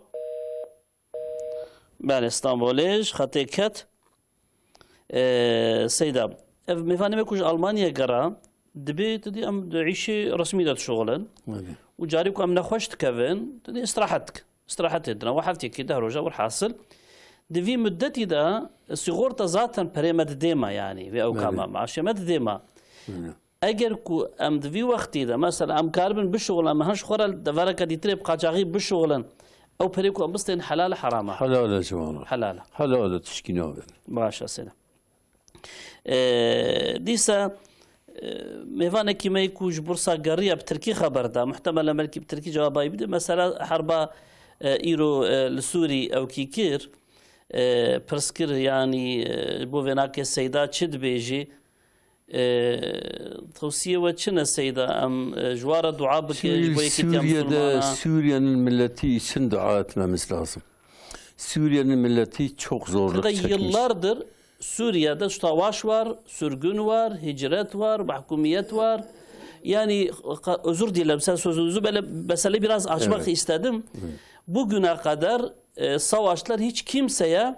Speaker 1: Ben İstanbul'e xatiye ket. Seyda. Ev mevane mekuj Almanya gara. Dibi dedi am عيشي رسمي ده شغلن وجاريكم am نخوش تكفن dedi استراحتك استراحت edin وحفتي كده رجع والحاصل دفي مدتي ده sigorta zaten peremad dema yani ve avkama maaşemet dema eğer ku am dvi vakti de mesela am karbin bişogul am haş khoral davaraka ditrib qaçağı bişogulun او periku am bisten halal harama
Speaker 2: halal cevana halal tişkina
Speaker 1: başa selam disa ميفانا كيما يكون بورصة قرية بتركي خبر ده محتمل ملكي بتركي جوابها يبدأ مثلا حربة إيرو لسوري أو كيكير برسكر يعني بوفيناك السيدات شد بيجي توصية وشنا السيدة أم جوار دعاء
Speaker 2: Suriye'nin milleti için dua etmemiz lazım. Suriye'nin milleti çok zorluk çekmiş.
Speaker 1: Yıllardır Suriye'de savaş var, sürgün var, hicret var, mahkumiyet var. Yani özür dilerim sen sözünüzü böyle mesele biraz açmak istedim. Bugüne kadar savaşlar hiç kimseye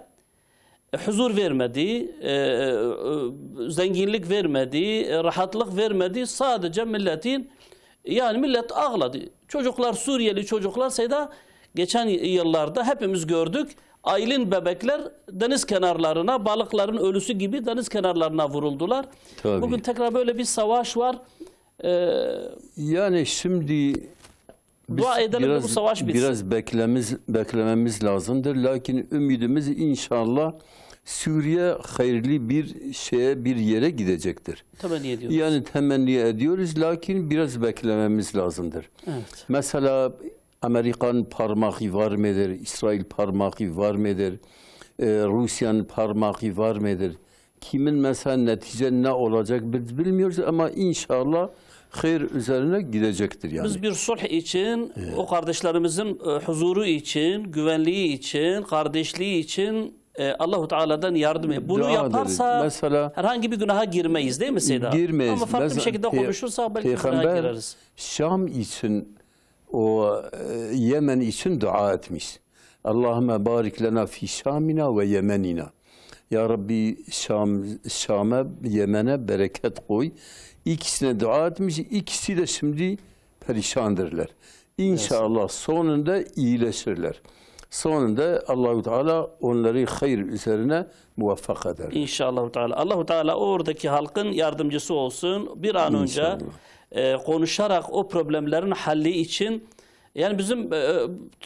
Speaker 1: huzur vermedi, zenginlik vermedi, rahatlık vermedi. Sadece milletin yani millet ağladı. Çocuklar Suriyeli çocuklar sayıda Geçen yıllarda hepimiz gördük. Aylin bebekler deniz kenarlarına, balıkların ölüsü gibi deniz kenarlarına vuruldular.
Speaker 2: Tabii.
Speaker 1: Bugün tekrar böyle bir savaş var.
Speaker 2: Yani şimdi
Speaker 1: Dua edelim bu savaş bitsin.
Speaker 2: Biraz beklememiz lazımdır. Lakin ümidimiz inşallah Suriye hayırlı bir yere gidecektir.
Speaker 1: Temenni ediyoruz.
Speaker 2: Yani temenni ediyoruz, lakin biraz beklememiz lazımdır.
Speaker 1: Evet.
Speaker 2: Mesela Amerikan parmağı var mıdır? İsrail parmağı var mıdır? Rusya'nın parmağı var mıdır? Kimin mesela netice ne olacak biz bilmiyoruz ama inşallah hayır üzerine gidecektir yani.
Speaker 1: Biz bir sulh için, o kardeşlerimizin huzuru için, güvenliği için, kardeşliği için Allah-u Teala'dan yardım ediyor. Bunu yaparsa
Speaker 2: mesela,
Speaker 1: herhangi bir günaha girmeyiz değil mi Seyda?
Speaker 2: Girmeyiz.
Speaker 1: Ama farklı bir şekilde konuşursa belki günaha gireriz.
Speaker 2: Şam için, o Yemen için dua etmiş. Allahümme barik lena fi Şamina ve Yemenina. Ya Rabbi Şam'a, Yemen'e bereket koy. İkisine dua etmiş. İkisi de şimdi perişandırlar. İnşallah sonunda iyileşirler. Sonunda Allahu Teala onları hayır üzerine muvaffak eder.
Speaker 1: İnşallah Teala. Allahu Teala oradaki halkın yardımcısı olsun. Bir an önce konuşarak o problemlerin halli için, yani bizim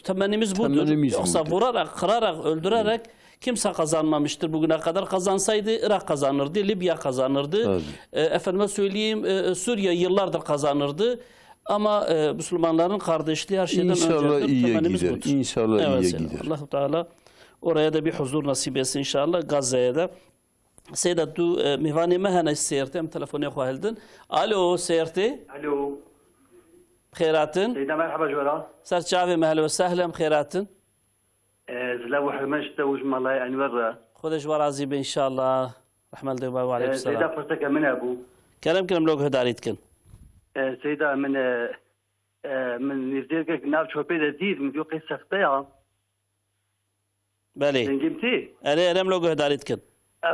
Speaker 1: temennimiz budur. Yoksa vurarak, kırarak, öldürerek kimse kazanmamıştır bugüne kadar. Kazansaydı Irak kazanırdı, Libya kazanırdı. Efendime söyleyeyim Suriye yıllardır kazanırdı. Ama Müslümanların kardeşliği her şeyden öncedir. Temennimiz budur.
Speaker 2: İnşallah iyiye gider.
Speaker 1: Allah-u Teala oraya da bir huzur nasip etsin inşallah. Gazze'ye de. Seyda tu mihvani mehana seyirte em telefonu khahildin. Alo seyirte.
Speaker 10: Alo.
Speaker 1: Khairatın.
Speaker 10: Seyda merhaba jwara.
Speaker 1: Serçave mehla ve sehlen khairatın.
Speaker 10: Zla ve hmeşte ujmalay anwar.
Speaker 1: Khodesh warazi be inşallah. Rahmal de ve aleykum selam.
Speaker 10: Seyda fırsak min abu.
Speaker 1: Kelam log hedaritkin.
Speaker 10: Seyda من نزدیک ناو چوپی دید میگو قصه یا
Speaker 1: بله
Speaker 10: نجمتي
Speaker 1: انا لوجو هداريتكن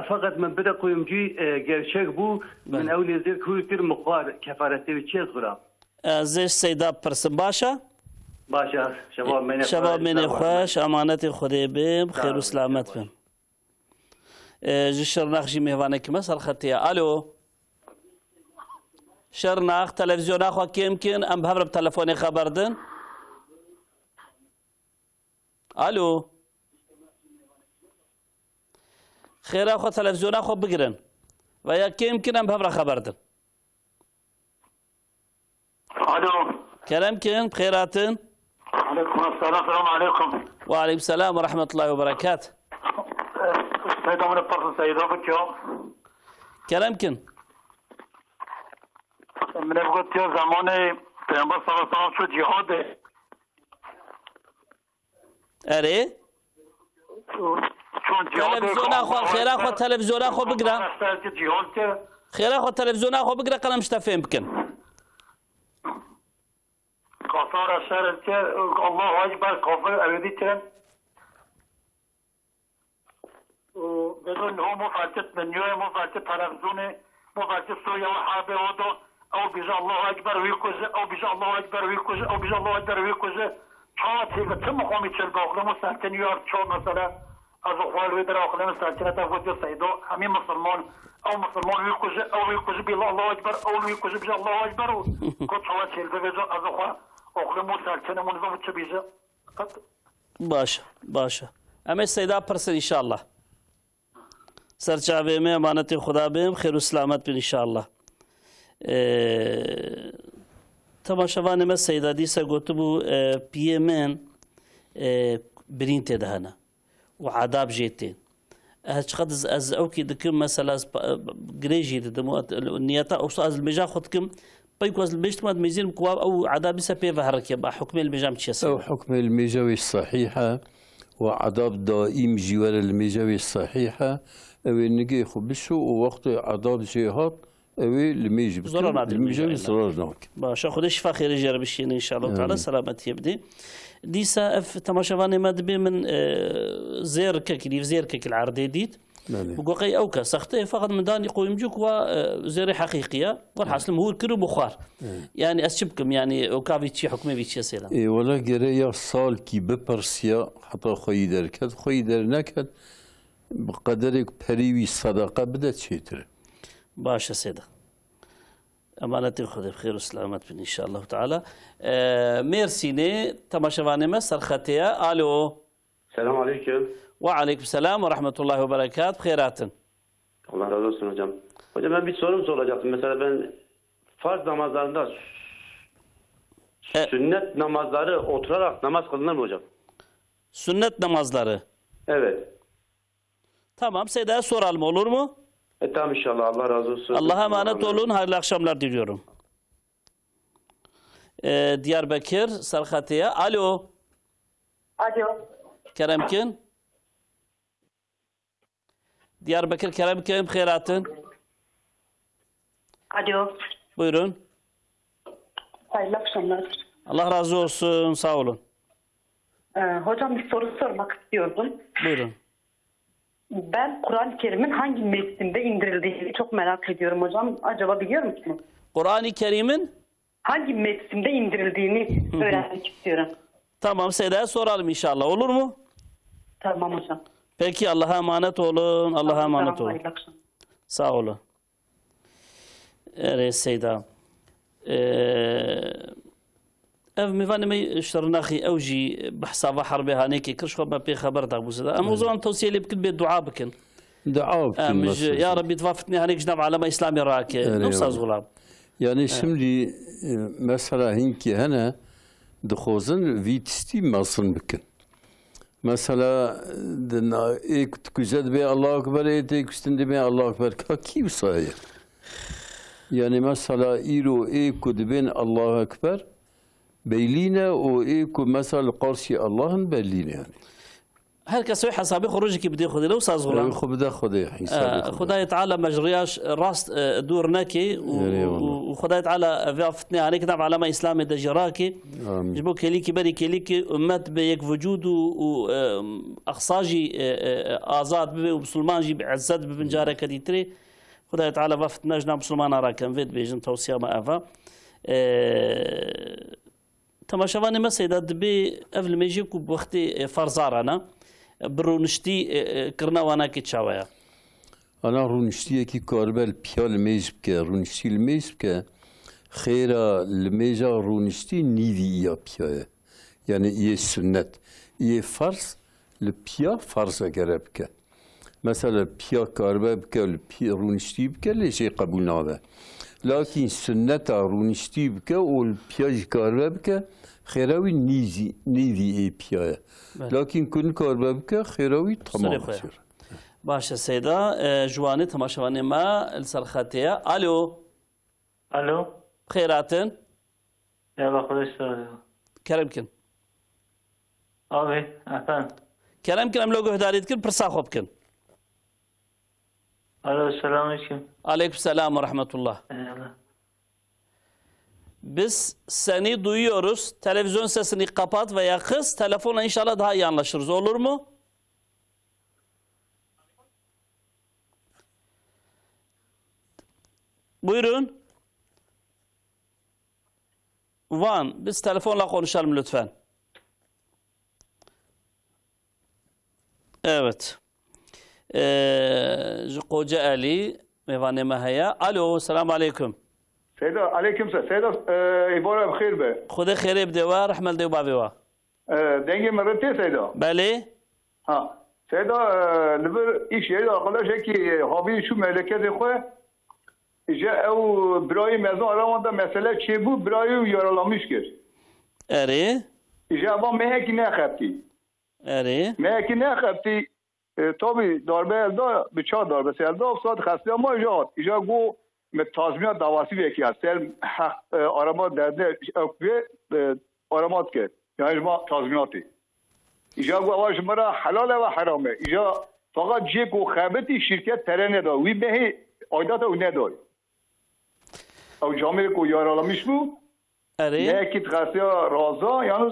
Speaker 10: فقط من بدا قيمجي gerçek bu من اول نزدیک هو كثير مقار كفارتي بتشيز غرا
Speaker 1: زيش سيدا برسم باشا
Speaker 10: باشا
Speaker 1: شباب مني خوش امانتي خدي بهم خير وسلامت بهم جشر ناخجي مهوانك مسال خطيه الو شرناخ تلفزيون اخو يمكن ام بهبر بتلفوني خبردن الو خير اخو تلفزيون اخو بقرن ويا يمكن ام بهبر خبردن
Speaker 7: الو
Speaker 1: كلام كن بخيراتن
Speaker 7: عليكم السلام السلام عليكم
Speaker 1: وعليكم السلام ورحمه الله وبركاته
Speaker 7: سيدة من الطرف سيدة بكيو
Speaker 1: كلام كن
Speaker 7: من ابغى تيو زمانه پیامبر صلی الله علیه و سلم شو جهاده
Speaker 1: اره
Speaker 7: چون جهاد
Speaker 1: تلفزيون اخو خير اخو تلفزيون اخو بقرا خير اخو تلفزيون اخو بقرا قلم مشتفين بكن
Speaker 7: قصار الشر الله اكبر كفر ابدي تن بدون هو مفاتت من يوم مفاتت تلفزيون مفاتت سوريا وحابه ودو او بيجا الله اكبر ويكوز او بيجا الله اكبر ويكوز او بيجا الله اكبر ويكوز çat hep tüm komi çelbe okulumuz sanki yar çoğu mesela az okullar ve dara okulumuz sanki ta kodu saydo hami Müslüman او Müslüman ويكوز او ويكوز بالله الله اكبر او ويكوز بيجا الله اكبر ko çat çelbe ve az okul okulumuz sanki munzam çbize
Speaker 1: باشه اما سیدا پرسن انشاءالله سرچاوه میں امانت خدا بهم خیر و سلامت بن انشاءالله تماشاوان ما سیدا دیسا گوتو بو پیمن برین تدهنا وعذاب جيتين هشقد از اوكي دكم مثلا جريجي دمو النياتا او از المجا خدكم بيكو از المجتمع ميزين قواب او عذاب سبي فهرك يبقى حكم المجا متشسر
Speaker 2: او حكم المجاوي الصحيحه وعذاب دائم جوار المجاوي الصحيحه او نجي خبشو ووقت عذاب جهاد اوي الميجي الميجي ضرر
Speaker 1: باشه خود شفا خير جرب الشين ان شاء الله تعالى سلامت يبدي ديسا اف تماشاواني ما دبي من زيركك اللي في زيركك العرضي ديت بقوقي أوكا سختي فقط من داني قويمجوك وزيري حقيقية والحاصل هو الكرو بخار يعني أشبكم يعني وكافي تشي حكمي بيتشي سيلا
Speaker 2: إيه ولا جريا صال كي ببرسيا حتى خيدر كد خيدر نكد بقدرك بريوي الصدقة بدأت شيتر
Speaker 1: باشا سيدة أمانتي خذ بخير وسلامات إن شاء الله تعالى ميرسيني تماشفاني مصر ختيا ألو
Speaker 11: السلام عليكم.
Speaker 1: وعليكم السلام ورحمة الله وبركاته بخيراتن.
Speaker 11: Allah razı olsun hocam. Hocam ben bir sorum soracaktım. Mesela ben farz namazlarında sünnet namazları oturarak namaz kılınır mı hocam?
Speaker 1: Sünnet namazları.
Speaker 11: Evet.
Speaker 1: Tamam Seyda soralım olur mu?
Speaker 11: Tamam inşallah Allah razı olsun.
Speaker 1: Allah'a emanet olun. Hayırlı akşamlar diliyorum. Diyarbakır Sarkhatiye. Alo.
Speaker 12: Alo.
Speaker 1: Keremkin. Diyarbakır Keremkin bkhairatın.
Speaker 12: Alo.
Speaker 1: Buyurun.
Speaker 12: Hayırlı akşamlar.
Speaker 1: Allah razı olsun. Sağ olun.
Speaker 12: Hocam bir soru sormak istiyordum.
Speaker 1: Buyurun.
Speaker 12: Ben Kur'an-ı Kerim'in hangi mevsimde indirildiğini çok merak ediyorum hocam. Acaba biliyor musunuz?
Speaker 1: Kur'an-ı Kerim'in
Speaker 12: hangi mevsimde indirildiğini öğrenmek istiyorum.
Speaker 1: Tamam Seyda'ya soralım inşallah. Olur mu?
Speaker 12: Tamam hocam.
Speaker 1: Peki Allah'a emanet olun. Allah'a emanet olun.
Speaker 12: Hayırlı akşamlar.
Speaker 1: Sağ olun. Evet Seyda. اف میوانی می شرناخی اوجی بحثا حرب هانیکی کرش خب ما بی خبر داغ بوسدا اما وزان توصيه اللي بكل بيت دعاء بكن مش يا ربي توفتني هانيك جناب على اسلامي راك نفس غلام
Speaker 2: yani şimdi mesela hinki hene dixozin vitsti masın bikin mesela ek tüküzed be Allahu ekber ek üstünde be Allahu ekber ka ki sayı yani mesela iro ek dibin Allahu ekber بيلينا وإيكو مثل قرشي الله بلينا يعني.
Speaker 1: هركا سوي حسابي خروجك بدي خذي لو صار غلام.
Speaker 2: خو بدا خذي حسابي.
Speaker 1: خداي تعالى مجرياش راس دور نكي وخداي تعالى فيفتني عليك تبع علامة إسلامي دجراكي. جبو كليكي بري كليكي أمت بيك وجود وأخصاجي آزاد بي ومسلمان جي بعزت ببنجارة كديتري. خداي تعالى وفتنا جنا مسلمان راكن فيد بيجن توصية ما أفا. تماشاواني ما سيدا دبي قبل ما يجيكم بوقت فرزارنا برونشتي كرنا وانا كي تشاويا
Speaker 2: انا رونشتي كي كاربل بيال ميجبك رونشتي الميجبك خيرا الميجا رونشتي نيفي يا بيا يعني هي سنة هي فرض البيا فرض قربك مثلا بيا كاربك البيا رونشتي بك ليش قبول نابه لكن سنة رونشتي بك والبياج كاربك خيراوي نيفي اي بيا لكن كن كاربك خيراوي تمام
Speaker 1: باشا سيدا جواني تماشواني ما السرخاتية الو
Speaker 13: الو
Speaker 1: خيراتن
Speaker 13: يا بخدش
Speaker 1: كرمكن
Speaker 13: ابي افهم
Speaker 1: كرمكن ام لوجو هداريت كن برسا خوبكن
Speaker 13: الو السلام عليكم
Speaker 1: عليكم السلام ورحمة الله. Biz seni duyuyoruz. Televizyon sesini kapat veya kıs. Telefonla inşallah daha iyi anlaşırız. Olur mu? Buyurun. Biz telefonla konuşalım lütfen. Evet. Koca Ali mevane mahaya. Alo, selamun aleyküm.
Speaker 14: سيدا عليكم سيدا عبارة بخير به
Speaker 1: خدا خیره بده و رحمت دیو باوی و
Speaker 14: دنگی مرتی سيدا
Speaker 1: بله
Speaker 14: ها سيدا لبر ایش یه آقلاش که حابی شو ملکت خواه ایجا او برای مزان آرامانده مسئله چه بود برای یارالامیش کرد
Speaker 1: اره
Speaker 14: ایجا با مهکی نخبتی
Speaker 1: اره
Speaker 14: مهکی نخبتی تابی داربه الدا به چهار داربه سیلدا افتاد خسته ما ایجا گو تازمیات دواسی وکی هست سل آرامات درده آرامات کرد یعنی ما تازمیاتی ایجا گو اواش مرا حلاله و حرامه ایجا فقط جیک و خبتی شرکت تره ندار وی بهی آیدات او ندار او جامعه کو یارالامیش بو نه کت خاصیا رازا یعنی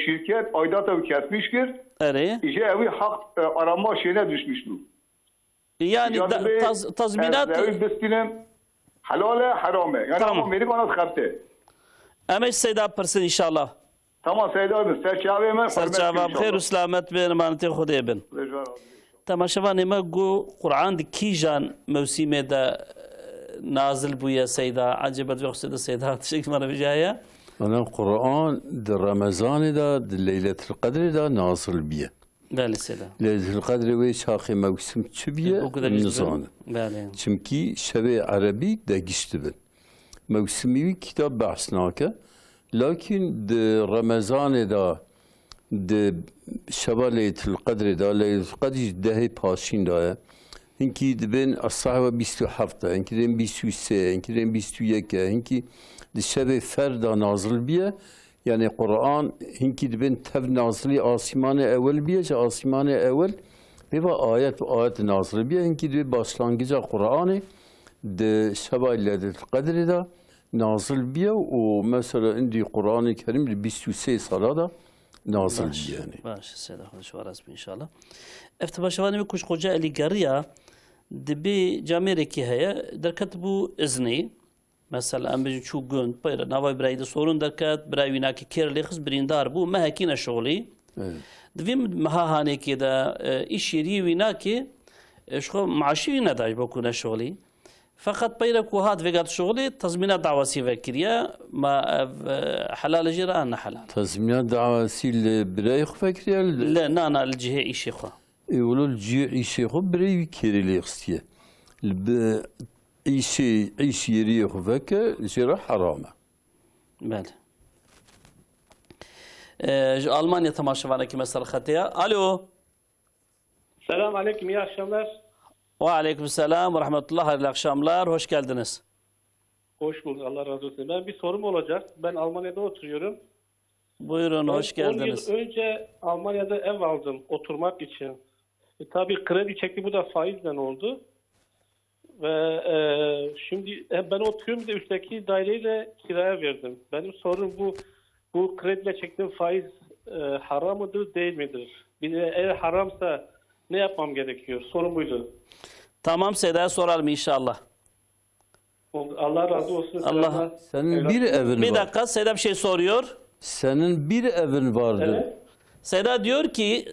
Speaker 14: شرکت آیدات او کسمیش کرد ایجا اوی حق آراما شینه دشمیش بو
Speaker 1: Yani tazminat
Speaker 14: halal harame. Yani
Speaker 1: tamam.
Speaker 14: Amerika nasıl kaptı?
Speaker 1: Ama Seyda Pers'in inşallah.
Speaker 14: Tamam Seyda abi. Serçave mi?
Speaker 1: Serçave bxeyr u selamet bin emaneti Xudê bin. Temaşevanê me got Qur'an di kîjan mewsîmê de nazil bûye Seyda. Acebet ve Seyda tişekî me bicaya.
Speaker 2: Ana Kur'an de Ramazan'ı da de Leyletul Kadr'ı da nazil biye.
Speaker 1: Bəli Seyda.
Speaker 2: Leyletul Kadr'ı ve şahı mevsim çübiye nizanı.
Speaker 1: Bəli.
Speaker 2: Çünkü şebi Arabi de geçti bin. Mevsimi kitap bahsnake. Lakin de Ramazan'ı da de şeba Leyletul Kadr'ı da Leyletul Kadr'ı dehi paşin da. Hinki de ben as-sahaba 27, hinki de 23, hinki de 21, hinki de şebe ferda nazil biye. Yani Kur'an hinki de ben tev nazili asimanı evvel biye, asimanı evvel ve ayet nazil biye. Hinki de başlangıca Kur'an'ı de şeba Leyletul Kadr'ı da nazil biye. O mesela indi Kur'an-ı Kerim de 23 salada nazil biye yani.
Speaker 1: Baş, Seyda hoş varas inşallah. Eftebaşavani mi kuş koca eli gariya دبي جاميركي هيا دركت بو إذني مثلا أم بيجي شو جون بير ناوي برايد صورون دركت براي ويناكي كير ليخس بريندار بو ما هكينا شغلي دبي مها هاني كده إيش يري ويناكي شو معاشي ويناداش بكون شغلي فقط بيرك وهاد فيقات شغلي تزمينات دعواسي فكريا ما حلال جرا أنا حلال
Speaker 2: تزمينات دعواسي براي فكريا
Speaker 1: لا أنا الجهة إيش يخوا
Speaker 2: يقولوا الجيع إيشي خبري كيري ليخستيه إيشي يريخ فك جرا حرامة.
Speaker 1: بله. Almanya tamaşavanaki mesela Xatiya. Alo.
Speaker 5: Selam aleyküm, iyi akşamlar.
Speaker 1: Ve aleyküm selam ve rahmetullah, hayırlı akşamlar. Hoş geldiniz.
Speaker 5: Hoş bulduk, Allah razı olsun. Ben bir sorum olacak. Ben Almanya'da oturuyorum.
Speaker 1: Buyurun, hoş geldiniz.
Speaker 5: 10 yıl önce Almanya'da ev aldım oturmak için. Tabii kredi çekti, bu da faizden oldu. Ve şimdi ben oturuyorum, bir de üstteki daireyi de kiraya verdim. Benim sorum bu krediyle çektiğim faiz haram mıdır, değil midir? Bir de eğer haramsa ne yapmam gerekiyor? Sorum buydu.
Speaker 1: Tamam, Seda'ya soralım inşallah.
Speaker 5: Allah razı olsun.
Speaker 2: Allah. Senin bir evin var.
Speaker 1: Bir dakika, Seda bir şey soruyor.
Speaker 2: Senin bir evin vardır.
Speaker 5: Evet.
Speaker 1: Seda diyor ki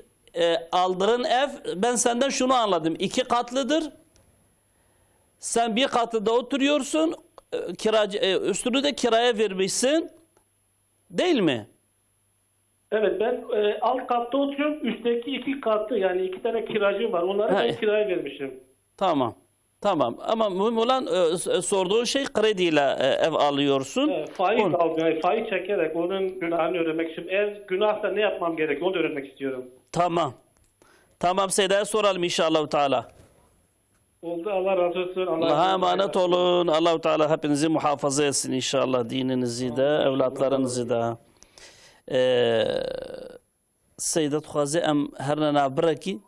Speaker 1: aldığın ev, ben senden şunu anladım. 2 katlıdır. Sen bir katlıda oturuyorsun. Üstünü de kiraya vermişsin. Değil mi?
Speaker 5: Evet, ben alt katta oturuyorum. Üstteki 2 katlı, yani 2 tane kiracım var. Onları ben kiraya vermişim.
Speaker 1: Tamam. Tamam. Ama mühim olan sorduğun şey krediyle ev alıyorsun.
Speaker 5: Faiz aldım. Yani faiz çekerek onun günahını öğrenmek için. Eğer günahsa ne yapmam gerekiyor? Onu öğrenmek istiyorum.
Speaker 1: Tamam. Tamam, Seyda'ya soralım inşallah Teala.
Speaker 5: Oldu. Allah razı olsun.
Speaker 1: Allah'a emanet olun. Allah-u Teala hepinizi muhafaza etsin inşallah. Dininizi de, evlatlarınızı da. Seyda tuhaze em hernena bıraki.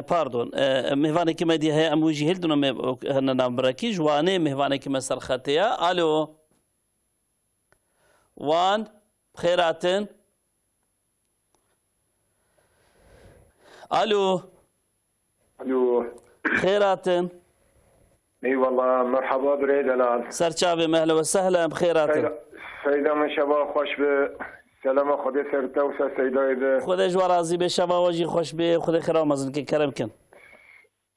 Speaker 1: Pardon. Mehvane kime diye em uji hilduna hernena bıraki. Jwane mehvane kime sarxatiya. Alo. Wan. Bkhiratin. Alo.
Speaker 15: Alo.
Speaker 1: Bkhiratin.
Speaker 15: Eyvallah, merhaba bireydeler.
Speaker 1: Serçabe, mehla ve sehla, bkhiratin.
Speaker 15: Seyda men şaba hoş be. Selama Xwedê ser te wisa Seydayê de.
Speaker 1: Xwedê ji we razî be, şeva we jî xweş bê, Xwedê xira mezin ke kerem kin.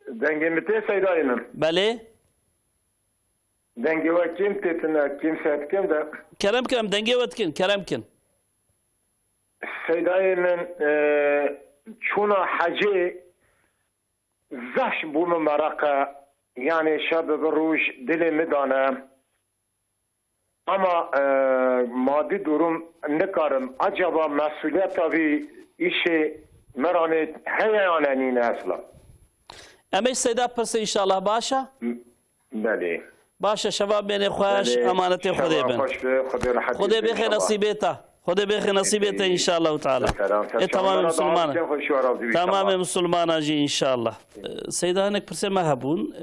Speaker 15: Dengê mi tê Seydayê min?
Speaker 1: Belê?
Speaker 15: Dengê we kêm tê tune, kêm setkim de.
Speaker 1: Kerem kin, em dengê we dikin, kerem kin.
Speaker 15: Seydayê min çûna hecê zeş bû min meraqe. Yani şab bi rûj dilê me dane. Ama maddi durum nekarim. Acaba mesuliyeta bir işi meranı heyeane nîne esla.
Speaker 1: Em Seyda pirse inşallah başa?
Speaker 15: Belê.
Speaker 1: Başa şeva bênê xweş, emanetê Xwedê bin. Xwedê bêxê nasîbê te. Xwedê bêxê nasîbê te inşallah Teala. Tamam Müslüman. Tamam Müslüman jî inşallah. Seyda hinek pirse me hebûn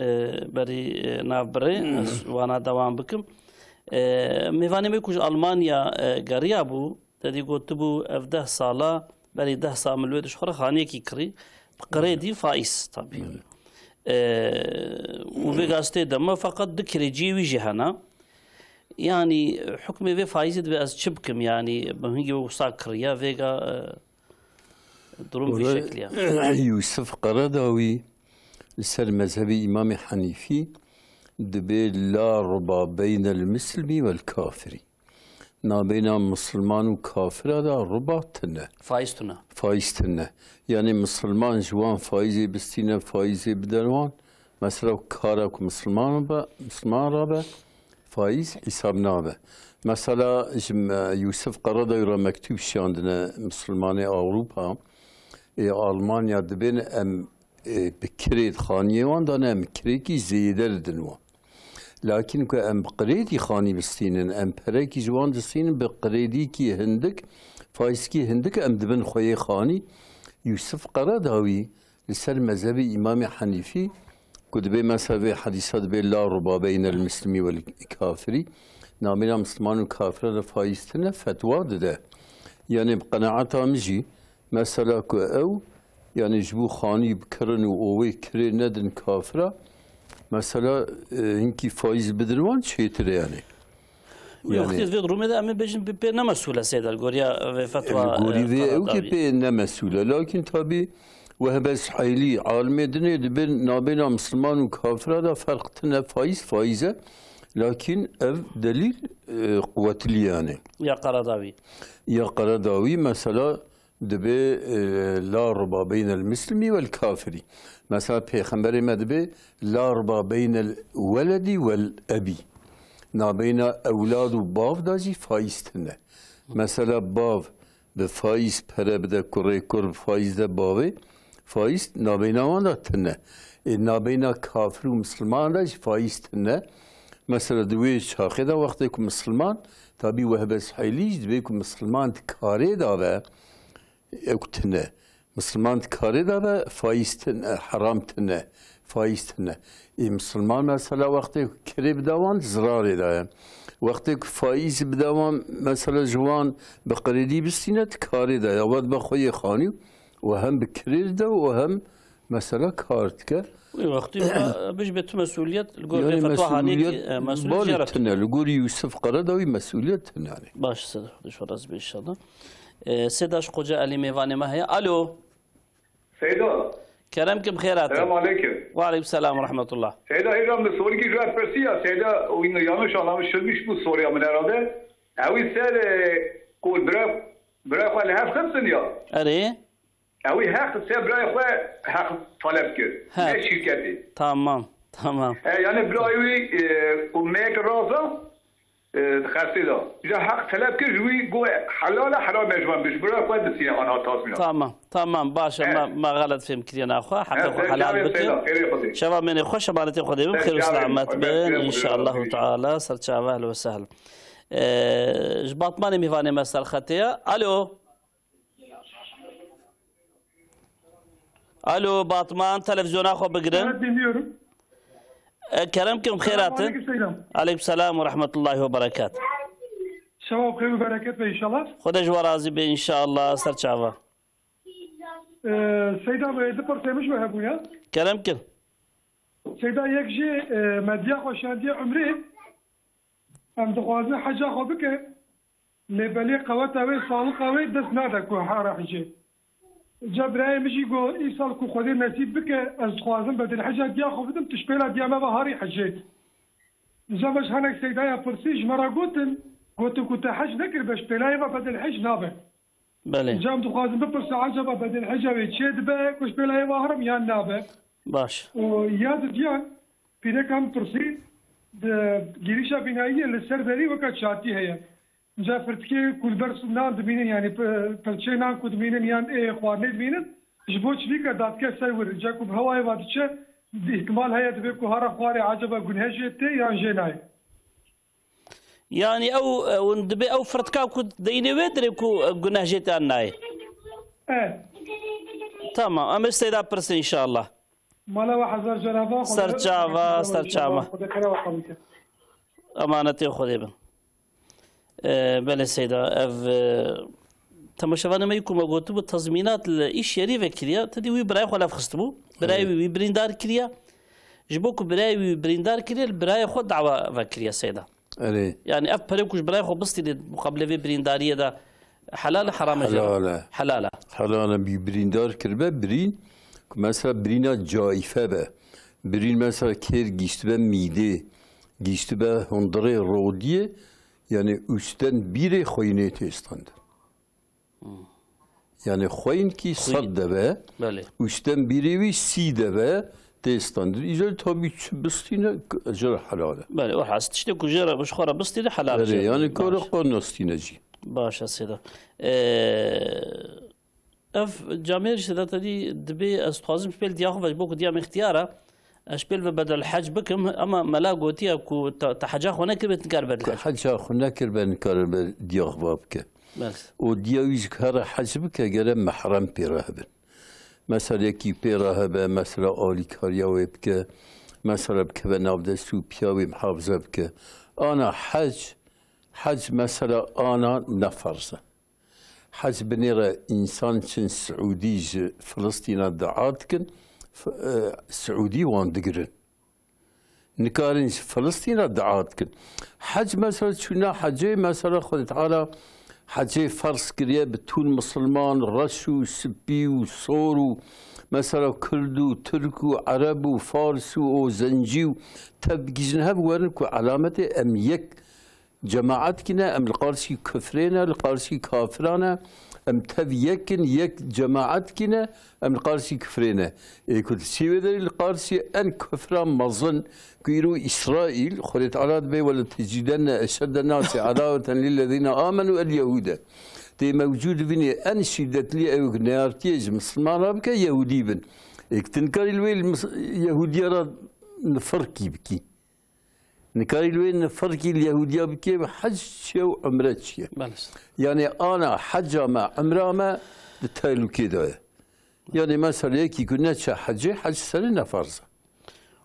Speaker 1: berî navbirê wana dewam bikim. Mêvanê me ku ji Almanya geriya bû, tedî gotibû ev 10 sala berî 10 sal min wê ji xwe re xaneyekî kirî. Bi qirêdî faiz tabii. وبيغاستي دما فقط ذكر جيوي جهنا يعني حكمي في فايزد بأز شبكم يعني بهنجي وساكر يا فيغا دروم في شكل يعني.
Speaker 2: يوسف قرداوي لسر مذهبي إمام حنيفي دبي لا ربا بين المسلم والكافر نا بين مسلمان وكافر هذا ربا تنه فايزتنا يعني مسلمان جوان فايزي بستينا فايزي بدلوان مثلا كارك مسلمان رابا فايز حساب نابه مثلا يوسف قرداوي را مكتوب شي عندنا مسلمان أوروبا ألمانيا دبين ام بكريد خانية وان دانا ام كريكي زيادة لدنوا لكن كو ام بقريدي خاني بستينن ام بريكي جوان دستينن بقريدي كي هندك فايسكي هندك ام دبن خوي خاني يوسف قرداوي لسر مذهبي إمام حنيفي كد بي مثلا حديثات بي لا ربا بين المسلم والكافري نامنا مسلمان وكافر فايستنا فتوى ده يعني بقناعتها مجي مثلا كو او يعني جبو خاني بكرن وأوي كري ندن كافرة مثلا هنكي فايز بدروان شيتر يعني
Speaker 1: وقتی في درومه ده أمي بيجن بي نمسؤولة سيد الجوريا في فتوى
Speaker 2: الجوري في أو كي نمسؤولة لكن طبي وهبس حيلي عالمي دنيا دبن نابنا مسلمان وكافرة ده فرق تنا فايزة لكن دليل قوة يعني يا قرداوي مثلا دبي لا ربا بين المسلم والكافر مثلا پیغمبر ما دبي لا ربا بين الولد والأبي نابين أولاد وباف داجي فايستنه مثلا باف بفايز پره بده كره كر فايز ده باوي فايست نابين وانا تنه نابين كافر ومسلمان داجي فايستنه مثلا دوي شاخه ده وقتی که مسلمان تابي وهبس حيليج دبي که مسلمان تكاري دابه اكتنه مسلمان تكاري دابه فايستنه حرامتنه فايستنه مسلمان مثلا وقتی كري بدوان زراري دابه وقتی که فايز بدوان مثلا جوان بقريدي بستينه تكاري دابه ود بخوي خاني وهم بكرير ده وهم مثلا كارتك
Speaker 1: وقتی بيش بيت مسؤولية
Speaker 2: يعني مسؤولية تنا الجور يوسف قرداوي مسؤولية تنا يعني
Speaker 1: باش سيد خدش ورز بإن شاء الله سيداش قجا ألي ميواني ما هي ألو
Speaker 14: سيدا
Speaker 1: كرمكم خيرات
Speaker 14: السلام عليكم
Speaker 1: وعليكم السلام ورحمة الله
Speaker 14: سيدا إذا من سوري جواب برسيا سيدا وإنه يانوش أنا شلمش بو سوريا من هذا أوي سيد قول برا خالي هاف خمسين يا
Speaker 1: أري
Speaker 14: اوی حق سه برای خو حق طلب کرد نه شرکتی
Speaker 1: تمام
Speaker 14: یعنی برای امید رازا خاصی دا جا حق طلب کرد روی گو حلال حرام مجموع بش برای خو بسیار آنها تازمینا
Speaker 1: تمام باشه ما غلط فهم کردین اخو حق حلال بکن شباب من خوش شبانتي خدي بخير وسلامات بين ان شاء الله تعالى سرت اهلا وسهلا جباط ماني ميفاني مسال خطيه الو باطمان تلفزيون اخو بقدر كرمكم خيرات عليكم السلام ورحمه الله وبركاته
Speaker 16: شباب خير وبركاته ان شاء الله
Speaker 1: خدش ورازي ان شاء الله سر شعبه
Speaker 16: سيدا دبرت مش وهبويا
Speaker 1: كرمكم
Speaker 16: سيدا يكجي مديا خوشاندي عمري ام دخوازي حاجه خو بك لبلي قوته وي صالقه وي دس نادك وحاره حجي جبرائيل مشي يقول إيصال كو خذي نسيب بك أزخوازم بدل الحجة ديا خفتم تشبيلها ديا ما بهاري حجيت جابش هناك سيدايا فرسيج مرة قلت كنت حج ذكر باش بلاي بدل الحج نابه
Speaker 1: بله
Speaker 16: جام دخوازم ببرس عجبة بدل الحجة ويتشيد بك وش بلاي وهرم يان نابه
Speaker 1: باش
Speaker 16: وياد ديا في ذاك هم فرسي جريشة بنائية للسردري وكانت شاتي هي جافرتكي كل برس نان دمينن يعني فلشي نان كود مينن يعني خوارني دمينن جبوش ليك داتك سايور جاكو بهواي وادش احتمال هي تبيكو هرا خواري عجبه جنهجتي يعني جناي
Speaker 1: يعني او ندبي او فرتكا كود ديني ويدريكو جنهجتي اناي تمام ام استيدا برس ان شاء الله
Speaker 16: مالا وحزر جنابا
Speaker 1: سرچاوا امانتي خديبه بله سيدا تماشاوانه ما يكون موجود بالتضمينات الاشياء اللي فكريا تدي وي براي خلاف خصتبو براي وي بريندار كريا جبوك براي بريندار كريل براي خود دعوة فكرية سيدة يعني أف بريكوش براي خو بستي مقابلة في بريندارية ده حلال حرام
Speaker 2: حلال ببريندار كربا برين مثلا برينا جايفة با برين مثلا كير گیشتبه میده گیشتبه هندره رودیه yani üstten biri khoyne testand. Yani khoyn ki sad deve, üstten biri ve si deve testand. İzel tabi bistine cer halal.
Speaker 1: Bale, o hast işte kujera baş khara bistine halal.
Speaker 2: Yani kara qanastineci.
Speaker 1: Başa seda. Ev camir seda tadi dbi astazim spel diakhov bok diam ikhtiyara. أشبيل بدل الحج بكم أما ملا قوتي أكو تحجا خونا كربت نكربت
Speaker 2: تحجا خونا كربت نكربت دياغ بابك ودياويز كهرا حج بك جرم محرم بيرهبن مثلا كي بيرهبه مثلا آلي كاريا ويبك مثلا بك بنافدسو بياوي محافظة بك أنا حج مثلا أنا نفرزه حج بنيرة إنسان شن سعودي فلسطين دعاتكن سعودي وان دقرن نكارن فلسطين دعاتكن حج مثلا شنا حجي مثلا خذ تعالى حجي فرس كريه بتون مسلمان رشو سبي وصورو مثلا كردو تركو عربو فارسو او زنجيو تبجيزنها بورنكو علامة ام يك جماعتكنا ام القارسي كفرنا القارسي كافرانا ام تبيكن يك جماعتكنا ام القارسي كفرنا كنت سيودر القارسي ان كفران مظن كيرو اسرائيل خلت على بي ولا تجدن اشد الناس عداوة للذين امنوا اليهود تي موجود بني ان شدت لي او نارتيج مسلمان بك يهودي بن تنكر الويل يهودي راه نفركي بكي نكاري الوين فرقي اليهودية بكي حج شو عمرة شيء يعني أنا حج مع عمرة ما تتهلو كده يعني مثلا يكي كنا حج سنة فرض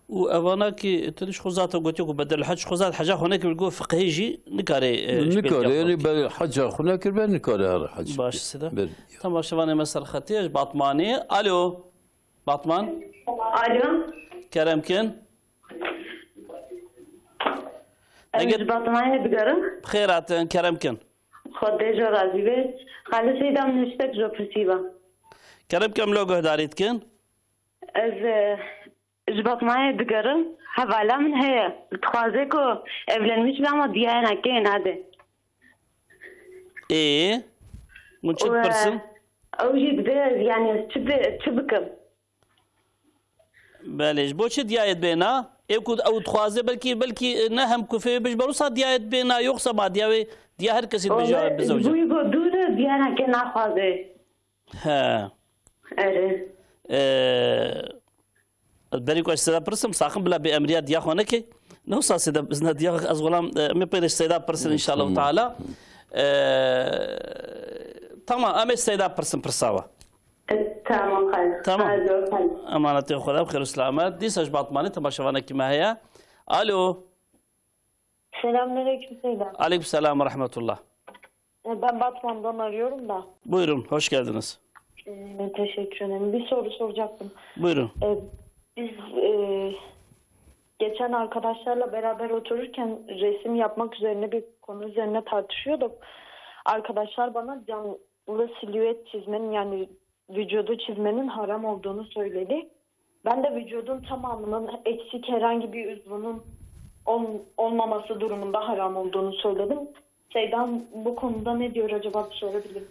Speaker 1: وأنا كي تدش خزات وقلت لكم بدل الحج خزات حاجة هناك بيقول فقهيجي نكاري
Speaker 2: يعني بالحج هناك نكاري هذا حج
Speaker 1: باش سيدا تمام شواني مثلا ختيج باطماني ألو باطمان
Speaker 17: ألو
Speaker 1: كرمكن
Speaker 17: باطماني بقرم
Speaker 1: بخيرات كرمكن
Speaker 17: خديجة راضي بيت خالي سيدا من نشتك جو برسيبا
Speaker 1: كرمكن لوجه داريتكن
Speaker 17: از باطماني بقرم حوالا من هي تخوازيكو evlenmiş ve ama diyana ken hadi
Speaker 1: منشد برسم
Speaker 17: اوجد بيز يعني تبكم
Speaker 1: بلش بوش ديايت بينا يكود او تخوازي بلكي نهم كفي بيش بروسا ديايت بينا يوخصا ما دياوي ديا هر كسي بجاوب بزوجه
Speaker 17: بوي دور ديانا كن اخوازي
Speaker 1: ها بريكو استدا برسم ساخن بلا بامريات ديا خونكي نوصا سيدا بزنا ديا از غلام مي بيرش سيدا برسن ان شاء الله تعالى تمام ام سيدا برسم برساوا
Speaker 17: تمام خير
Speaker 1: تمام امانتي خدا بخير وسلامات دي سج باطماني تماشاوانا كما هي الو
Speaker 17: Selamünaleyküm Seyda.
Speaker 1: Aleykümselam ve rahmetullah.
Speaker 17: Ben Batman'dan arıyorum da.
Speaker 1: Buyurun, hoş geldiniz.
Speaker 17: Teşekkür ederim. Bir soru soracaktım.
Speaker 1: Buyurun.
Speaker 17: Biz geçen arkadaşlarla beraber otururken resim yapmak üzerine bir konu üzerine tartışıyorduk. Arkadaşlar bana canlı silüet çizmenin yani vücudu çizmenin haram olduğunu söyledi. Ben de vücudun tamamının eksik herhangi bir uzvunun olmaması durumunda haram olduğunu söyledim. Seyda bu konuda ne diyor acaba sorabilirim.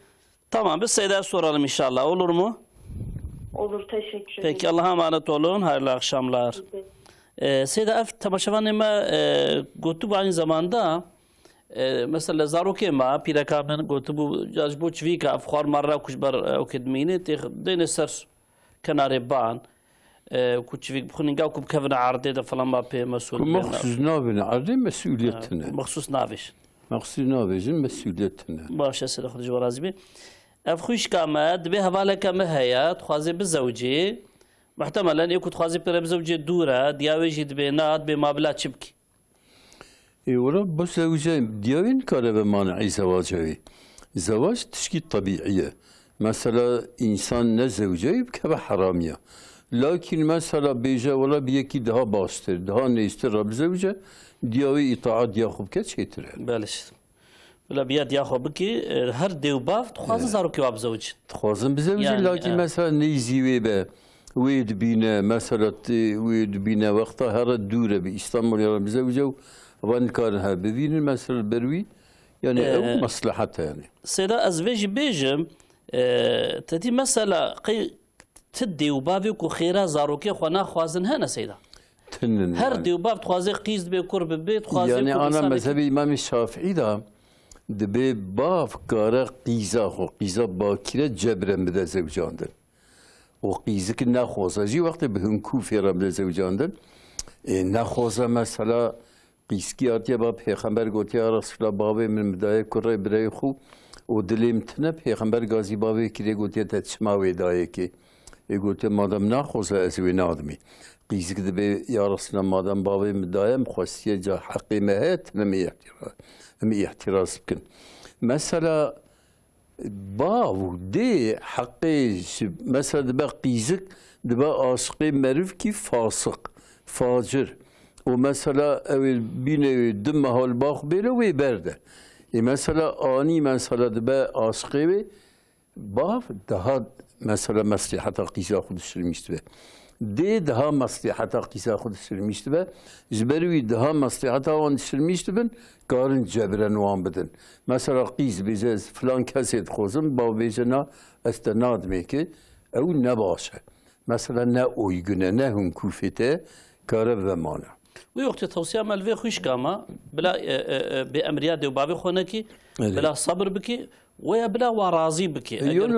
Speaker 1: Tamam biz Seyda'ya soralım inşallah olur mu?
Speaker 17: Olur teşekkür ederim.
Speaker 1: Peki Allah'a emanet olun. Hayırlı akşamlar. Seyda temaşavanıma gotu aynı zamanda mesela zaroke ma pirakamen gotu bu cazbo çvika afkhar marra kuşbar okidmine dene ser kenare ban كوتشفيك بخوني نقاوكم كيف نعرض هذا فلان بابي مسؤول
Speaker 2: مخصوص نافي نعرض مسؤوليتنا
Speaker 1: مخصوص نافش
Speaker 2: مخصوص نافش مسؤوليتنا
Speaker 1: باش اسال خرج ورازبي افخوش كاماد بها بالك ما هي تخازي بالزوجي محتمل ان يكون تخازي بزوجي دوره دياويجي بينات بما بلا تشبكي
Speaker 2: اي ولا بس زوجي دياوين كاره بمانع زواجي زواج تشكيل طبيعيه مثلا انسان نزوجي بكبه حراميه لكن مثلا بيجا ولا بيكي دها باستر دها نيستر بزوجة دياوي إطاعت ياخب كتشيتر
Speaker 1: بلش ولا بياد ياخو بكي هر ديو باف تخوازن زاروكي واب زوج
Speaker 2: تخوازن بزوجة يعني لكن مثلا نيزي ويبا ويد بينا مثلا ويد بينا وقتها هر الدورة بإسطنبول يا بزوجة وان كانها ببين مثلا البروي يعني أو مصلحتها يعني
Speaker 1: سيدا أزواج بيجم تدي مثلا قي تدي وبابي وكو خيرا زاروكي خوانا خوازن هنا سيدا هر دي وباب تخوازي قيز بي قرب بيت خوازي
Speaker 2: يعني أنا مذهبي إمام الشافعي دا دبي باف كارا قيزا خو قيزا باكرة جبرا بدا زوجان دن وقيزك ناخوزا جي وقت بهنكو فيرا بدا زوجان دن ناخوزا مثلا قيسكي آتيا با پیغمبر گوتیا رسول بابي من بداية كره برای خو و دلیم تنه پیغمبر گازی بابي كده گوتیا تتشماوي دايه كي گوتیا مادم ناخوزا ازوي نادمي قيزك دبي يا رسول مادم بابي مدايم خوستيه جا حقي مهات نمي احتراز بكن مثلا باو دي حقي مثلا دبا قيزك دبا عاشقي معروف كي فاسق فاجر ومثلا بين دم هال باخ بيره ويبرده مثلا آني مثلا دبا عاشقي باف daha mesela maslihata qisa xud sürmüştü ve daha maslihata qisa xud sürmüştü ve jberuy daha maslihata on sürmüştü ben karın cebren wan bidin mesela qis bize falan keset xozum ba bejena estenad meki ew ne başe mesela ne uygune ne hunkufete kare ve mana
Speaker 1: ويوقت توصية مالفي خوش كاما بلا بأمريا دي وبابي خونكي بلا صبر بكي ويا بلا ورازي بكي اگر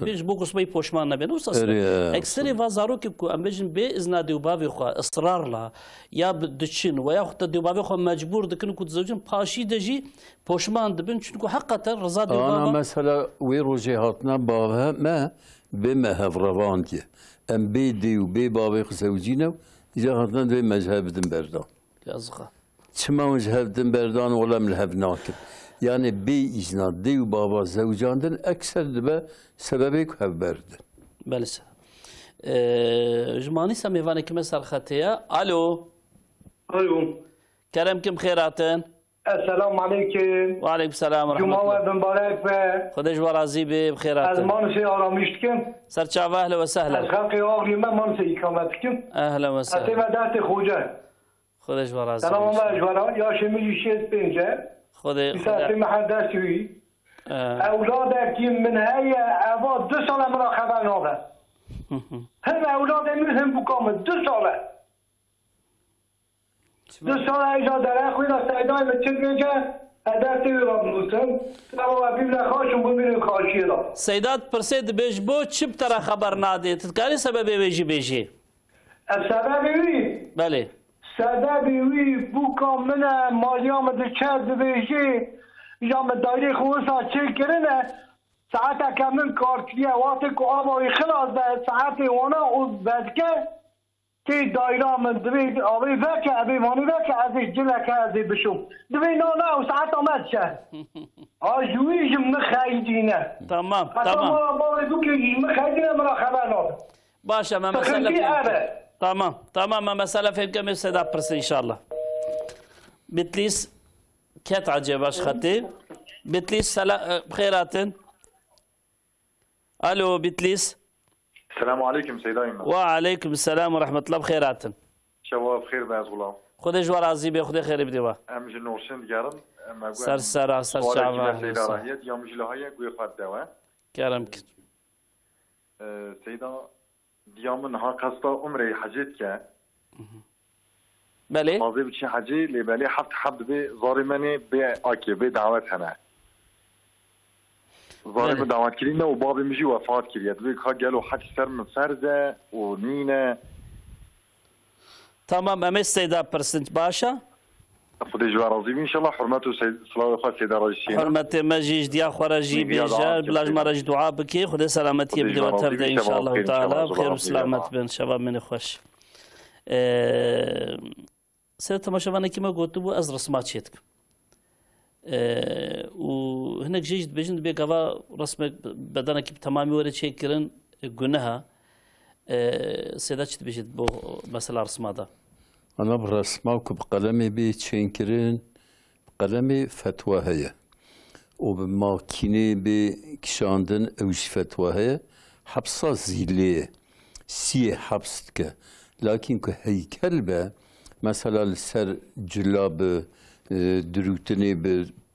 Speaker 1: بيج بوكس بي بوشمان نبين وصل اكثر فازارو كيكو امبجن بي ازنا دي وبابي خو اصرار لا يا بدشين ويا خت دي وبابي خو مجبور دكن كو تزوجن باشي دجي بوشمان دبن چونكو حقا رضا دي وبابا
Speaker 2: انا مثلا وي روجيهاتنا بابا ما بما هفرواندي ام بي دي وبي بابي زوجينا إذا هاتنا دوي مذهب دن بردان
Speaker 1: yazığa.
Speaker 2: Çima mezheb din berdan ola mezheb nakin. Yani bey iznad dev baba zevcandın ekser dibe sebebi kheberdin.
Speaker 1: Belse. Jmani samevane kime sarxatiya. Alo.
Speaker 18: Alo.
Speaker 1: Kerem kim khiraten?
Speaker 18: Esselamu aleyküm.
Speaker 1: Ve aleyküm selam ve
Speaker 18: Cuma
Speaker 1: rahmetullah.
Speaker 18: ve mübarek ve
Speaker 1: Khudeş ve razi bi khiraten.
Speaker 18: az mansı aramıştım.
Speaker 1: Serçava ahla ve
Speaker 18: Az
Speaker 1: sahla.
Speaker 18: halkı ağrıyma mansı ikametkim.
Speaker 1: Ahla ve sahla.
Speaker 18: Atema derti hoca.
Speaker 1: Khudeş ve razi.
Speaker 18: Selam Allah jvara. Yaşımı yişet bence.
Speaker 1: Khudeş.
Speaker 18: Misafir mahal dersi huyi. Evladak kim min heye eva 2 sala mına haber nabe. Hem evladım hem bu kamet 2 sala. 2 sala اجازه داره خوی راستای و چه بینجا هدفی را بودم تمام بیمه خواهشون ببینیم خواهشی را
Speaker 1: Seydat Perseid beş bo çip tara haber nade. Tkari sebebi beji beji.
Speaker 18: السبب وی
Speaker 1: Bale.
Speaker 18: سبب وی بو کامنه مالیام دچار دویجی یا مداری خوصا چه کرنه ساعت کمن کارتیه وقتی که آبای خلاص به ساعت وانا او بدکه تی دایره من دوی آبی وکه ابی مانی وکه ازی جلکه ازی بشم دوی نه و ساعت آمد شه آجوی جم نخیدینه
Speaker 1: Tamam.
Speaker 18: حتی
Speaker 1: Tamam.
Speaker 18: ما باید دو که جم نخیدینه مرا خبر ناده
Speaker 1: Başa ma mesele. Tamam. Tamam ma mesele fevke Seydat Perseid inşallah. Bitlis ket acı baş khati. Bitlis selam bkhiraten. Alo Bitlis.
Speaker 19: السلام عليكم سيدي أيمن.
Speaker 1: وعليكم السلام ورحمة الله بخيراتن.
Speaker 19: شباب بخير باز غلام.
Speaker 1: خدي جوار عزيبي خدي خير بدوا.
Speaker 19: أم جنورشن ديارم.
Speaker 1: سر سر شعبان.
Speaker 19: سيدة راهية يوم جلها قوي خد دوا.
Speaker 1: كرم كت.
Speaker 19: سيدة ديامن ها قصة عمري حجيت كه.
Speaker 1: بله.
Speaker 19: ماضي بشي حجي لبالي حفت بي ظارمني بأكي بدعوت هنا. ظالم دعوت كرينا وبابي مجي وفات كريت بيك ها قالوا حكي سر من سرزة ونينا.
Speaker 1: Tamam Mehmet Seydat Perseid başa.
Speaker 19: خدي جوار عظيم إن شاء الله حرمته سيد صلاة الله سيدة راجسين.
Speaker 1: حرمته مجيج ديا خراجي بيجار بلاج مرج دعاء بكي خدي سلامتي يبدي وتبدا إن شاء الله تعالى بخير وسلامت بين شباب من خوش. سيد تماشاوانا كيما قلت بو از رسمات شيتك. وهناك جيج بيجن بيقوا رسمك بدنا كيب تمامي ورا شيكرن جنها سيدا چت بيجت بو مثلا رسمه ده
Speaker 2: أنا برسمه بقلمي بيتشينكرين بقلمي فتوى هي وبماكينة بكشاندن أوش فتوى هي حبسة زيلية سي حبستك لكن كهيكل به مثلا السر جلاب دروتني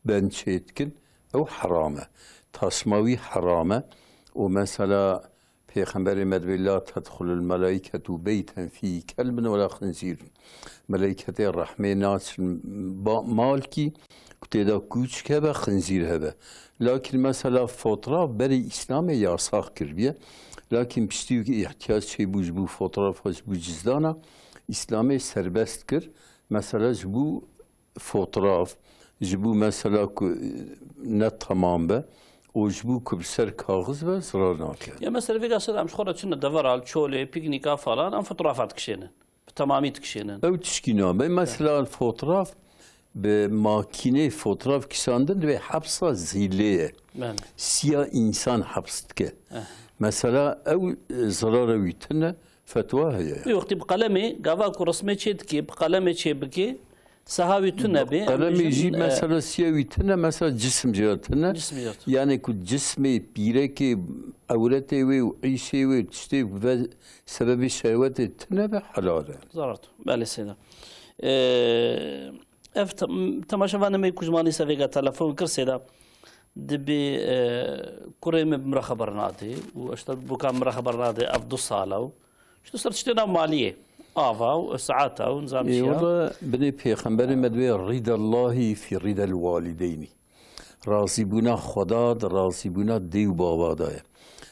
Speaker 2: بنشيتكن أو حرامة تصموي حرامة ومثلا پیغمبر مدوی لا تدخل الملائكة بيتا فيه كلب ولا خنزير ملائكة الرحمة ناس مالكي كتدا كوچ كبا خنزير هبا لكن مثلا fotoğraf بري إسلام yasak kirbiye lakin piştiği ki ihtiyaç şey bu fotoğraf bu cüzdana İslam'ı serbest kır mesela bu fotoğraf bu mesela ne tamam be o bu kubser kağıt ve zarar nakler.
Speaker 1: Ya mesela bir gasset amş خورا çınna davaral çole piknika falan am fotoğrafat kişinin tamamı kişinin.
Speaker 2: O tişkina ben mesela fotoğraf به ماکینه فوتوگراف کشاندن به حبس زیله سیا انسان حبس که مثلا او ضرر ویتنه فتوا هي
Speaker 1: bir vakti بقلمي قاوا كو رسمه çet ki بقلمي çe biki sahavi tüne be
Speaker 2: قلمي جي مثلا سیا ویتنه مثلا جسم جاتنه yani ku cismi pireki avreti ve işi ve işte ve sebebi şehvet etine ve halal.
Speaker 1: Zarat. Bale seyda. تماشا ما يكون جماني سفيقة تلفون كرسيدا دبي كوريم بمرا خبر نادي واشتر بوكا مرا خبر نادي أفضل صالة شتو صرت شتنا مالية آفا وساعاتها ونظام شيء
Speaker 2: والله بني بيخنبري مدوي رضا الله في رضا الوالدين راضي بنا خداد راضي بنا ديو بابا دايا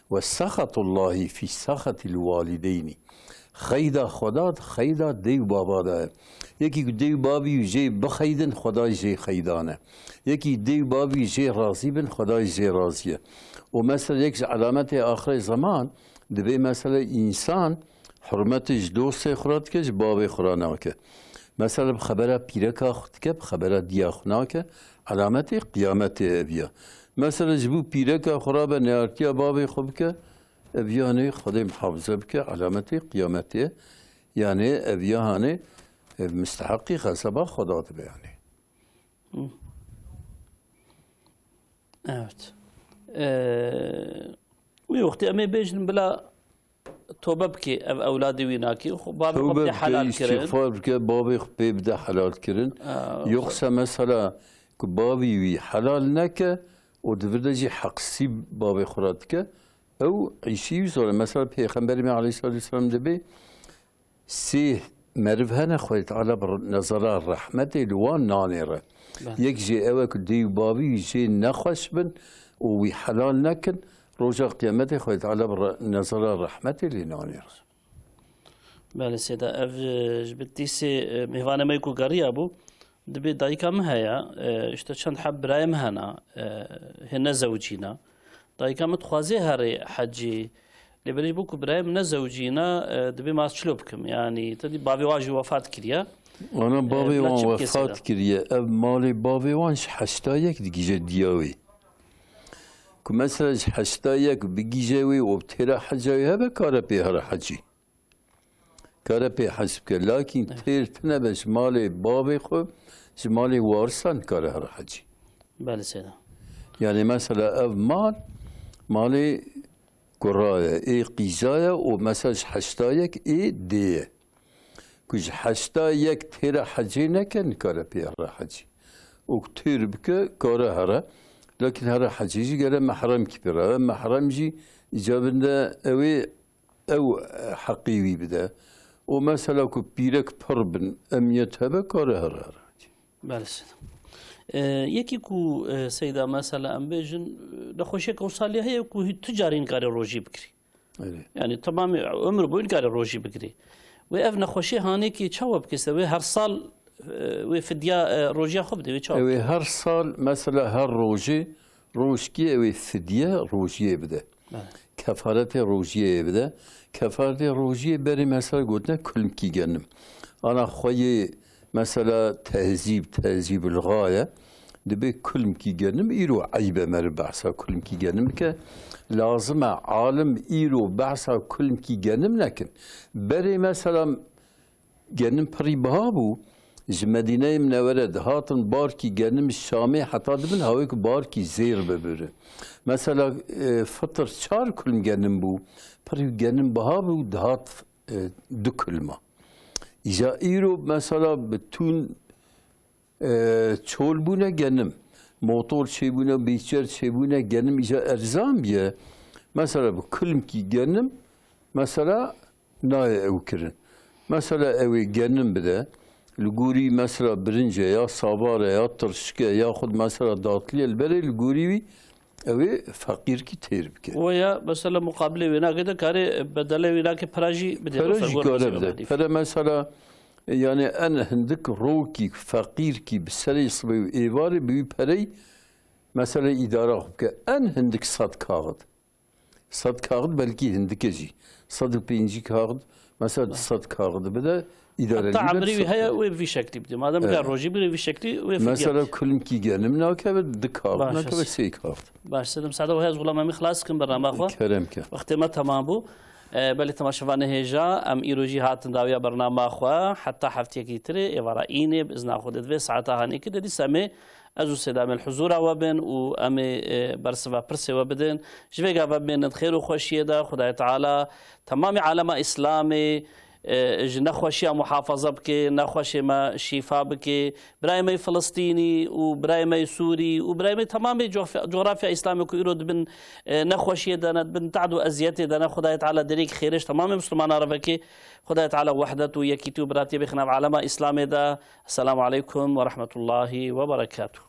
Speaker 2: وسخط الله في سخط الوالدين خيدا خداد خيدا ديو بابا دايا یکی دیو بابی جی بخیدن خدای جی خیدانه یکی دیو بابی جی راضی بن خدای جی راضیه و مثلا یک علامت آخر زمان دبی مثلا انسان حرمتش دوست خورد که باب خورانه که مثلا بخبره پیرکا خود که بخبره دیاخنا که علامت قیامت بیا مثلا جبو پیرکا خراب نیارتیا باب خوب که بیانه خدای محافظه بکه علامت قیامته یعنی بیانه مستحقی غضب خدا بیانی.
Speaker 1: Evet. وی وقتی امی بیشتر بلا توبه بکی اولادی ویناکی بابی خود حلال کردن.
Speaker 2: استغفار بکی بابی خود بده حلال کردن. یخسا مثلا که بابی وی حلال نکه و دوردجی حقسی بابی خورد که او عیشی زور مثلا پیغمبر می علیه السلام دبی سه مرفهنا خوي تعالى بنظر الرحمة الوان نانيرة يكجي اوك ديو بابي يجي نخش بن وحلال نكن رجع قيامته خوي تعالى بنظر الرحمة اللي نانيرة.
Speaker 1: بله سيدا اف جبتيسي مهوانا ما يكون قرية ابو دبي دايكا مهيا اشتشان حب رايم هنا هنا زوجينا دايكا متخوازي هاري حجي لبريج بوكو برايم نزوجينا دبي ما شلوبكم يعني تدي بابي واجي وفات كريا
Speaker 2: أنا بابي وان وفات كريا مالي بابي وانش حشتايك دقيجة دياوي كمثلا حشتايك بقيجاوي وبتهرا حجاوي هبا كارا بيهرا حجي كارا بي حسبك لكن تير تنبش مالي بابي خو مالي وارسان كارا هرا حجي
Speaker 1: بله سيدا
Speaker 2: يعني مثلا اف مالي قراية اي قيزايا ومساج حشتايك اي دي كوج حشتايك تيرا حجينا كان كارا بيهرا حجي وكتير بك كارا هرا لكن هرا حجيجي قال محرم كبيرا محرم جي جابنا اوي او حقيوي بدا ومثلا كو بيرك بربن اميت هبا كارا هرا
Speaker 1: بله یکی کو سیدا مثلا ام بیجن نخوشه که وصالی هی کو تجارین کار روزی بکری یعنی تمام عمر بوین کار روزی بکری و اف نخوشه هانی کی چوب کسه و هر سال و فدیا روزی خوب دی چوب
Speaker 2: و هر سال مثلا هر روز کی و فدیا روزی بده کفارت روزی بده کفارت روزی بری مثلا گفتن کلم کی گنم انا خوی مثلا تهذيب الغاية دبي كلم كي جنم إيرو عيبة مر بحثا كلم كي جنم ك لازم عالم إيرو بحثا كلم كي جنم لكن بري مثلا جنم بري بهابو مدينة منورة هاتن باركي جنم الشامي حتى دبن هاويك باركي زير ببره مثلا فطر شار كلم جنم بو بري جنم بهابو دهات دو كلمة إذا إيرو مثلا بتون çol buna genim, motor şey buna, bilgisayar şey buna genim ise erzam ya. Mesela bu kılım ki genim, mesela naya ev kirin. Mesela evi genim bile, luguri mesela birinci ya sabara ya tırşıka ya khud mesela dağıtlı elbere luguri evi fakir ki terbike.
Speaker 1: Veya mesela mukabele vina gide kare bedele vina ki paraji bide.
Speaker 2: Paraji kare bide. Para mesela yani en hindik roki fakir ki biseri sıvı evari büyük parayı mesela idare yapıp en hindik sat kağıt. Sat kağıt belki hindikeci. Sadık pinci kağıt mesela sat kağıdı bir de idare.
Speaker 1: Hatta amri haya ve bir şekli bide. Madem ki roji bir şekli ve
Speaker 2: mesela kulüm ki gelim nakabet dikağıt nakabet şey kağıt.
Speaker 1: Başladım sada ve haz gulama خلاص كم برنامج
Speaker 2: kerem ki.
Speaker 1: وقت ما تمام بو بل تماشفانه هجا ام ایروجی هاتن داویا برنامه خو حتى حفتي كيتري ايفرايني باذن خود دو ساعتها هني كده دي سامي ازو سلام الحضور وبن و ام برسوا برسي وبدن جويغا بين خير وخوشيه دا خدای تعالی تمام عالم اسلامي نخوشي محافظة بكي نخوشي ما شفاء بكي برايمي فلسطيني وبرايمي سوري وبرايمي تمام جغرافيا إسلامي كيرود بن نخوشي دانا بن تعدو أزياتي دانا خداية تعالى دريك خيرش تمام مسلمان عربكي خداية تعالى وحدته يكيتو براتي بخنا بعلماء إسلامي دا. السلام عليكم ورحمة الله وبركاته.